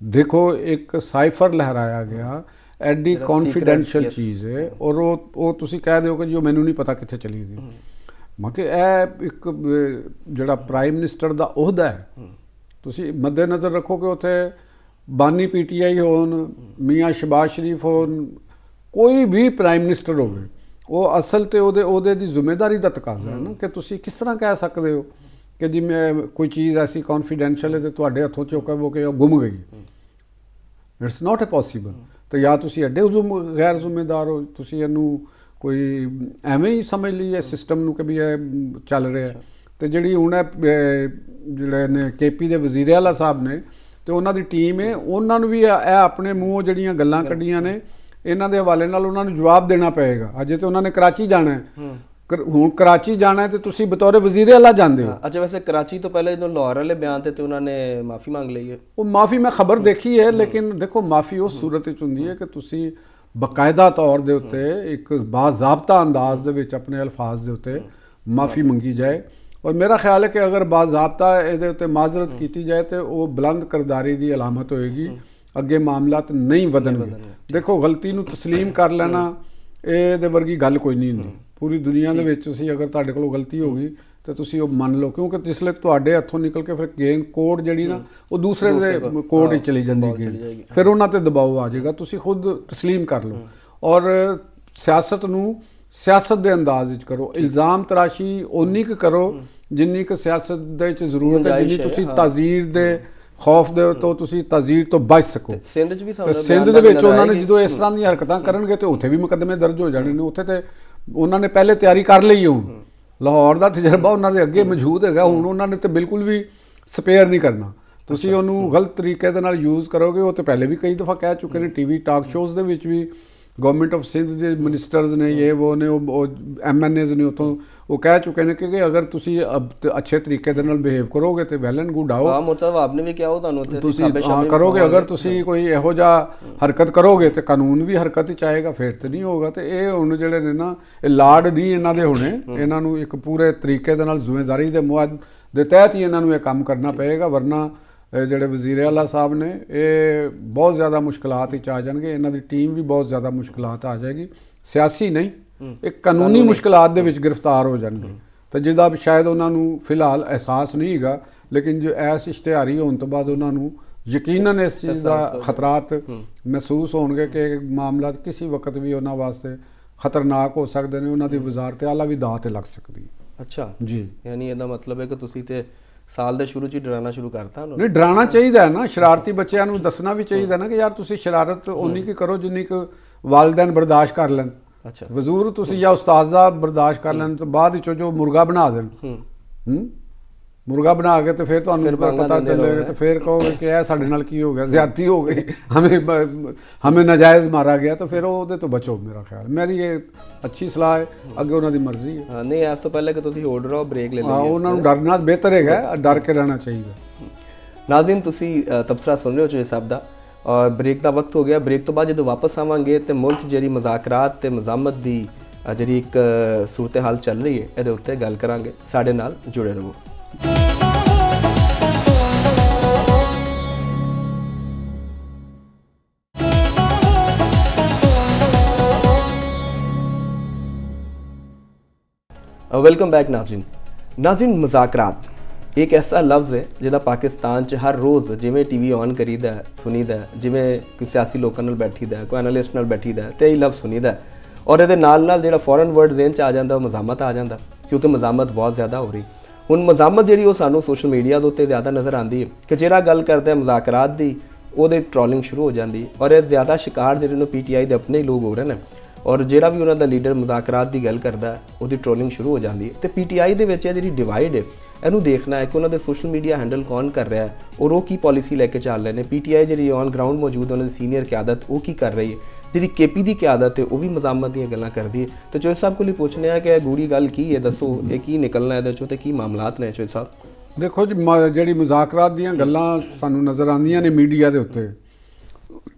ਦੇਖੋ ਇੱਕ ਸਾਈਫਰ ਲਹਿਰਾਇਆ ਗਿਆ, ਐਡੀ ਕੌਨਫੀਡੈਂਸ਼ੀਅਲ ਚੀਜ਼ ਹੈ, ਔਰ ਉਹ ਤੁਸੀਂ ਕਹਿ ਦਿਓ ਕਿ ਜੀ ਉਹ ਮੈਨੂੰ ਨਹੀਂ ਪਤਾ ਕਿੱਥੇ ਚਲੀ ਗਈ। ਮੈਂ ਕਿ ਇਹ ਇੱਕ ਜਿਹੜਾ ਪ੍ਰਾਈਮ ਮਿਨਿਸਟਰ ਦਾ ਅਹੁਦਾ ਹੈ, ਤੁਸੀਂ ਮੱਦੇਨਜ਼ਰ ਰੱਖੋ ਕਿ ਉੱਥੇ ਬਾਨੀ PTI ਹੋਣ, ਮੀਆਂ ਸ਼ਹਬਾਜ਼ ਸ਼ਰੀਫ ਹੋਣ, ਕੋਈ ਵੀ ਪ੍ਰਾਈਮ ਮਿਨਿਸਟਰ ਹੋਵੇ, ਉਹ ਅਸਲ ਤੇ ਉਹਦੇ ਦੀ ਜ਼ਿੰਮੇਵਾਰੀ ਦਾ ਤਕਾਜ਼ਾ ਹੈ ਨਾ ਕਿ ਤੁਸੀਂ ਕਿਸ ਤਰ੍ਹਾਂ ਕਹਿ ਸਕਦੇ ਹੋ ਕਿ ਜੀ ਮੈਂ ਕੋਈ ਚੀਜ਼ ਐਸੀ ਕੌਨਫੀਡੈਂਸ਼ੀਅਲ ਹੈ ਤੇ ਤੁਹਾਡੇ ਹੱਥੋਂ ਚੁੱਕ ਕੇ ਉਹ ਗੁੰਮ ਗਈ। It's not possible. ਤੇ ਜਾਂ ਤੁਸੀਂ ਐਡੇ ਗੈਰ ਜ਼ਿੰਮੇਦਾਰ ਹੋ, ਤੁਸੀਂ ਇਹਨੂੰ ਕੋਈ ਐਵੇਂ ਹੀ ਸਮਝ ਲਈ ਹੈ ਸਿਸਟਮ ਨੂੰ ਕਿ ਵੀ ਇਹ ਚੱਲ ਰਿਹਾ। ਤੇ ਜਿਹੜੀ ਹੁਣ ਜਿਹੜੇ ਨੇ KP ਦੇ ਵਜ਼ੀਰ ਆਲਾ ਸਾਹਿਬ ਨੇ ਤੇ ਉਹਨਾਂ ਦੀ ਟੀਮ ਹੈ, ਉਹਨਾਂ ਨੂੰ ਵੀ ਇਹ ਆਪਣੇ ਮੂੰਹੋਂ ਜਿਹੜੀਆਂ ਗੱਲਾਂ ਕੱਢੀਆਂ ਨੇ ਇਹਨਾਂ ਦੇ ਹਵਾਲੇ ਨਾਲ ਉਹਨਾਂ ਨੂੰ ਜਵਾਬ ਦੇਣਾ ਪਏਗਾ। ਅਜੇ ਤੇ ਉਹਨਾਂ ਨੇ ਕਰਾਚੀ ਜਾਣਾ ਹੈ, ਹੁਣ ਕਰਾਚੀ ਜਾਣਾ ਹੈ ਤੇ ਤੁਸੀਂ ਬਤੌਰ ਵਜ਼ੀਰ ਆਲਾ ਜਾਂਦੇ ਹੋ। ਅੱਛਾ, ਵੈਸੇ ਕਰਾਚੀ ਤੋਂ ਪਹਿਲਾਂ ਜਦੋਂ ਲਾਹੌਰ ਵਾਲੇ ਬਿਆਨ ਤੇ ਉਹਨਾਂ ਨੇ ਮਾਫੀ ਮੰਗ ਲਈ ਹੈ। ਉਹ ਮਾਫੀ ਮੈਂ ਖਬਰ ਦੇਖੀ ਹੈ, ਲੇਕਿਨ ਦੇਖੋ ਮਾਫੀ ਉਸ ਸੂਰਤ ਵਿੱਚ ਹੁੰਦੀ ਹੈ ਕਿ ਤੁਸੀਂ ਬਕਾਇਦਾ ਤੌਰ ਦੇ ਉੱਤੇ ਇੱਕ ਬਾਜ਼ਾਬਤਾ ਅੰਦਾਜ਼ ਦੇ ਵਿੱਚ ਆਪਣੇ ਅਲਫਾਜ਼ ਦੇ ਉੱਤੇ ਮਾਫੀ ਮੰਗੀ ਜਾਏ। ਔਰ ਮੇਰਾ ਖਿਆਲ ਹੈ ਕਿ ਅਗਰ ਬਾਜ਼ਾਬਤਾ ਇਹਦੇ ਉੱਤੇ ਮਾਜ਼ਰਤ ਕੀਤੀ ਜਾਏ ਤੇ ਉਹ ਬੁਲੰਦ ਕਰਦਾਰੀ ਦੀ ਅਲਾਮਤ ਹੋਏਗੀ, ਅੱਗੇ ਮਾਮਲਾਤ ਨਹੀਂ ਵਧਣਗੇ। ਦੇਖੋ ਗਲਤੀ ਨੂੰ ਤਸਲੀਮ ਕਰ ਲੈਣਾ ਇਹਦੇ ਵਰਗੀ ਗੱਲ ਕੋਈ ਨਹੀਂ ਹੁੰਦੀ ਪੂਰੀ ਦੁਨੀਆ ਦੇ ਵਿੱਚ। ਤੁਸੀਂ ਅਗਰ ਤੁਹਾਡੇ ਕੋਲੋਂ ਗਲਤੀ ਹੋ ਗਈ ਤੇ ਤੁਸੀਂ ਉਹ ਮੰਨ ਲਓ, ਕਿਉਂਕਿ ਜਿਸਲੇ ਤੁਹਾਡੇ ਹੱਥੋਂ ਨਿਕਲ ਕੇ ਫਿਰ ਗੇਮ ਕੋਡ ਜਿਹੜੀ ਨਾ ਉਹ ਦੂਸਰੇ ਦੇ ਕੋਡ ਵਿੱਚ ਚਲੀ ਜਾਂਦੀ ਗੇਮ, ਫਿਰ ਉਹਨਾਂ ਤੇ ਦਬਾਅ ਆ ਜਾਏਗਾ। ਤੁਸੀਂ ਖੁਦ ਤਸਲੀਮ ਕਰ ਲਓ ਔਰ ਸਿਆਸਤ ਨੂੰ ਸਿਆਸਤ ਦੇ ਅੰਦਾਜ਼ ਵਿੱਚ ਕਰੋ। ਇਲਜ਼ਾਮ ਤਰਾਸ਼ੀ ਉਨੀ ਕੁ ਕਰੋ ਜਿੰਨੀ ਕੁ ਸਿਆਸਤ ਦੇ ਵਿੱਚ ਜ਼ਰੂਰਤ ਹੈ, ਜਿੰਨੀ ਤੁਸੀਂ ਤਾਜ਼ੀਰ ਦੇ ਖੌਫ ਦੇ ਤੋਂ ਤੁਸੀਂ ਤਾਜ਼ੀਰ ਤੋਂ ਬਚ ਸਕੋ। ਸਿੰਧ ਦੇ ਵਿੱਚ ਉਹਨਾਂ ਨੇ ਜਦੋਂ ਇਸ ਤਰ੍ਹਾਂ ਦੀਆਂ ਹਰਕਤਾਂ ਕਰਨਗੇ ਤੇ ਉੱਥੇ ਵੀ ਮੁਕੱਦਮੇ ਦਰਜ ਹੋ ਜਾਣੇ ਨੇ। ਉੱਥੇ ਤੇ ਉਹਨਾਂ ਨੇ ਪਹਿਲੇ ਤਿਆਰੀ ਕਰ ਲਈ। ਹੁਣ ਲਾਹੌਰ ਦਾ ਤਜਰਬਾ ਉਹਨਾਂ ਦੇ ਅੱਗੇ ਮੌਜੂਦ ਹੈਗਾ, ਹੁਣ ਉਹਨਾਂ ਨੇ ਤੇ ਬਿਲਕੁਲ ਵੀ ਸਪੇਅਰ ਨਹੀਂ ਕਰਨਾ। ਤੁਸੀਂ ਉਹਨੂੰ ਗਲਤ ਤਰੀਕੇ ਦੇ ਨਾਲ ਯੂਜ਼ ਕਰੋਗੇ। ਉਹ ਤੇ ਪਹਿਲੇ ਵੀ ਕਈ ਦਫਾ ਕਹਿ ਚੁੱਕੇ ਨੇ, TV ਟਾਕ ਸ਼ੋਜ਼ ਦੇ ਵਿੱਚ ਵੀ ਗਵਰਨਮੈਂਟ ਆਫ ਸਿੰਧ ਦੇ ਮਿਨਿਸਟਰਸ ਨੇ, ਇਹ ਉਹ ਨੇ, ਉਹ MNAs ਨੇ ਉੱਥੋਂ, ਉਹ ਕਹਿ ਚੁੱਕੇ ਨੇ ਕਿ ਅਗਰ ਤੁਸੀਂ ਅੱਛੇ ਤਰੀਕੇ ਦੇ ਨਾਲ ਬਿਹੇਵ ਕਰੋਗੇ ਤੇ ਵੈਲ ਐਂਡ ਗੁੱਡ ਆਓ। ਮਤਲਬ ਆਪਨੇ ਵੀ ਕਿਹਾ ਉਹ ਤੁਹਾਨੂੰ ਉੱਥੇ ਤੁਸੀਂ ਕਰੋਗੇ। ਅਗਰ ਤੁਸੀਂ ਕੋਈ ਇਹੋ ਜਿਹਾ ਹਰਕਤ ਕਰੋਗੇ ਤੇ ਕਾਨੂੰਨ ਵੀ ਹਰਕਤ ਵਿੱਚ ਆਏਗਾ, ਫਿਰ ਤੇ ਨਹੀਂ ਹੋਗਾ। ਤੇ ਇਹ ਹੁਣ ਜਿਹੜੇ ਨੇ ਨਾ, ਇਹ ਲਾਡ ਨਹੀਂ ਇਹਨਾਂ ਦੇ ਹੋਣੇ, ਇਹਨਾਂ ਨੂੰ ਇੱਕ ਪੂਰੇ ਤਰੀਕੇ ਦੇ ਨਾਲ ਜ਼ਿੰਮੇਵਾਰੀ ਦੇ ਮੁਆਦ ਦੇ ਤਹਿਤ ਹੀ ਇਹਨਾਂ ਨੂੰ ਇਹ ਕੰਮ ਕਰਨਾ ਪਏਗਾ, ਵਰਨਾ ਜਿਹੜੇ ਵਜ਼ੀਰ ਆਲਾ ਸਾਹਿਬ ਨੇ ਇਹ ਬਹੁਤ ਜ਼ਿਆਦਾ ਮੁਸ਼ਕਲਾਤ ਵਿੱਚ ਆ ਜਾਣਗੇ। ਇਹਨਾਂ ਦੀ ਟੀਮ ਵੀ ਬਹੁਤ ਜ਼ਿਆਦਾ ਮੁਸ਼ਕਲਾਤ ਆ ਜਾਏਗੀ, ਸਿਆਸੀ ਨਹੀਂ, ਇੱਕ ਕਾਨੂੰਨੀ ਮੁਸ਼ਕਲਾਤ ਦੇ ਵਿੱਚ ਗ੍ਰਿਫਤਾਰ ਹੋ ਜਾਣਗੇ। ਤੇ ਜਿਹਦਾ ਸ਼ਾਇਦ ਉਹਨਾਂ ਨੂੰ ਫਿਲਹਾਲ ਅਹਿਸਾਸ ਨਹੀਂ ਹੈਗਾ, ਲੇਕਿਨ ਜੋ ਐਸ ਇਸ਼ਤਿਹਾਰੀ ਹੋਣ ਤੋਂ ਬਾਅਦ ਉਹਨਾਂ ਨੂੰ ਯਕੀਨਨ ਇਸ ਚੀਜ਼ ਦਾ ਖਤਰਾਤ ਮਹਿਸੂਸ ਹੋਣਗੇ ਕਿ ਮਾਮਲਾ ਕਿਸੇ ਵਕਤ ਵੀ ਉਹਨਾਂ ਵਾਸਤੇ ਖਤਰਨਾਕ ਹੋ ਸਕਦੇ ਨੇ। ਉਹਨਾਂ ਦੀ ਵਜ਼ਾਰਤ ਆਲਾ ਵੀ ਦਾਅ ਤੇ ਲੱਗ ਸਕਦੀ ਹੈ। ਅੱਛਾ ਜੀ, ਯਾਨੀ ਇਹਦਾ ਮਤਲਬ ਹੈ ਕਿ ਤੁਸੀਂ ਤੇ ਸਾਲ ਦੇ ਸ਼ੁਰੂ 'ਚ ਹੀ ਡਰਾਉਣਾ ਸ਼ੁਰੂ ਕਰਤਾ ਉਹਨਾਂ ਨੂੰ। ਨਹੀਂ, ਡਰਾਉਣਾ ਚਾਹੀਦਾ ਹੈ ਨਾ, ਸ਼ਰਾਰਤੀ ਬੱਚਿਆਂ ਨੂੰ ਦੱਸਣਾ ਵੀ ਚਾਹੀਦਾ ਨਾ ਕਿ ਯਾਰ ਤੁਸੀਂ ਸ਼ਰਾਰਤ ਉਨੀ ਕੀ ਕਰੋ ਜਿੰਨੀ ਕੁ ਵਾਲਿदैन ਬਰਦਾਸ਼ਤ ਕਰ ਲੈਣ। ਅੱਛਾ, ਵਜ਼ੂਰ ਤੁਸੀਂ ਜਾਂ ਉਸਤਾਜ਼ਾ ਬਰਦਾਸ਼ਤ ਕਰ ਲੈਣ ਤੋਂ ਬਾਅਦ ਵਿੱਚੋਂ ਜੋ ਮੁਰਗਾ ਬਣਾ ਦੇਣ, ਮੁਰਗਾ ਬਣਾ ਕੇ ਤੇ ਫਿਰ ਤੁਹਾਨੂੰ ਪਤਾ ਚੱਲੇਗਾ ਤੇ ਫਿਰ ਕਹੋਗੇ ਕਿ ਇਹ ਸਾਡੇ ਨਾਲ ਕੀ ਹੋ ਗਿਆ, ਜ਼ਿਆਦਤੀ ਹੋ ਗਈ, ਹमें ਨਾਜਾਇਜ਼ ਮਾਰਾ ਗਿਆ, ਤਾਂ ਫਿਰ ਉਹਦੇ ਤੋਂ ਬਚੋ। ਮੇਰਾ ਖਿਆਲ, ਮੇਰੀ ਇਹ ਅੱਛੀ ਸਲਾਹ ਹੈ, ਅੱਗੇ ਉਹਨਾਂ ਦੀ ਮਰਜ਼ੀ ਹੈ। ਹਾਂ, ਨਹੀਂ ਇਸ ਤੋਂ ਪਹਿਲੇ ਕਿ ਤੁਸੀਂ ਹੋਲਡ ਰਹੋ, ਬ੍ਰੇਕ ਲੈ ਲਓ। ਉਹਨਾਂ ਨੂੰ ਡਰਨਾ ਬਿਹਤਰ ਹੈਗਾ, ਡਰ ਕੇ ਰਹਿਣਾ ਚਾਹੀਦਾ। ਨਾਜ਼ਰੀਨ, ਤੁਸੀਂ ਤਬਸਰਾ ਸੁਣ ਰਹੇ ਹੋ ਜੋ ਸਭ ਦਾ, ਔਰ ਬ੍ਰੇਕ ਦਾ ਵਕਤ ਹੋ ਗਿਆ। ਬ੍ਰੇਕ ਤੋਂ ਬਾਅਦ ਜਦੋਂ ਵਾਪਸ ਆਵਾਂਗੇ ਤੇ ਮੁਲਕ ਜਿਹੜੀ ਮੁਜ਼ਾਕਰਾਤ ਤੇ ਮਜ਼ਾਮਤ ਦੀ ਜਿਹੜੀ ਇੱਕ ਸੂਰਤ ਹਾਲ ਚੱਲ ਰਹੀ ਹੈ ਇਹਦੇ ਉੱਤੇ ਗੱਲ ਕਰਾਂਗੇ। ਸਾਡੇ ਨਾਲ ਜੁੜੇ ਰਹੋ। वेलकम बैक नाज़रीन, मुज़ाकरात एक ऐसा लफ्ज़ है जिहदा पाकिस्तान च हर रोज़ जिवें टीवी ऑन करीदा सुनीदा, जिवें कोई सियासी लोकां नाल बैठीदा, कोई एनालिस्ट नाल बैठीदा ते यही लफ्ज़ सुनीदा और इहदे नाल नाल जिहड़ा फॉरन वर्ड ज़हन च आ जांदा ओह मज़ामत आ जांदा, क्योंकि मज़ामत बहुत ज़्यादा हो रही। हुण मज़ामत जिहड़ी ओह सानूं सोशल मीडिया दे उत्ते ज़्यादा नज़र आंदी है कि जिहड़ा गल करदा है मुज़ाकरात दी ओहदे ट्रोलिंग शुरू हो जाती और ये ज़्यादा शिकार जिहड़े PTI दे अपने ही लोग हो रहे हैं और ਜਿਹੜਾ ਵੀ ਉਹਨਾਂ ਦਾ ਲੀਡਰ ਮੁਜ਼ਾਕਰਾਤ ਦੀ ਗੱਲ ਕਰਦਾ ਉਹਦੀ ਟ੍ਰੋਲਿੰਗ ਸ਼ੁਰੂ ਹੋ ਜਾਂਦੀ ਹੈ। ਤੇ PTI ਦੇ ਵਿੱਚ ਇਹ ਜਿਹੜੀ ਡਿਵਾਈਡ ਹੈ ਇਹਨੂੰ ਦੇਖਣਾ ਹੈ ਕਿ ਉਹਨਾਂ ਦੇ ਸੋਸ਼ਲ ਮੀਡੀਆ ਹੈਂਡਲ ਕੌਣ ਕਰ ਰਿਹਾ ਹੈ ਔਰ ਉਹ ਕੀ ਪਾਲਿਸੀ ਲੈ ਕੇ ਚੱਲ ਰਹੇ ਨੇ। PTI ਜਿਹੜੀ ਔਨ ਗਰਾਊਂਡ ਮੌਜੂਦ ਉਹਨਾਂ ਦੀ ਸੀਨੀਅਰ ਕਿਆਦਤ ਉਹ ਕੀ ਕਰ ਰਹੀ ਹੈ। ਜਿਹੜੀ KP ਦੀ ਕਿਆਦਤ ਹੈ ਉਹ ਵੀ ਮਜ਼ਾਮਤ ਦੀਆਂ ਗੱਲਾਂ ਕਰਦੀ ਹੈ। ਤੇ ਚੋਇਸ ਸਾਹਿਬ ਕੋਲ ਹੀ ਪੁੱਛਨੇ ਆ ਕਿ ਇਹ ਗੂੜੀ ਗੱਲ ਕੀ ਹੈ, ਦੱਸੋ ਇਹ ਕੀ ਨਿਕਲਣਾ ਇਹਦੇ ਚੋਂ ਤੇ ਕੀ ਮਾਮਲਾਤ ਨੇ। ਚੋਇਸ ਸਾਹਿਬ ਦੇਖੋ ਜੀ, ਜਿਹੜੀ ਮੁਜ਼ਾਕਰਾਤ ਦੀਆਂ ਗੱਲਾਂ ਸਾਨੂੰ ਨਜ਼ਰ ਆਉਂਦੀਆਂ ਨੇ ਮੀਡੀਆ ਦੇ ਉੱਤੇ,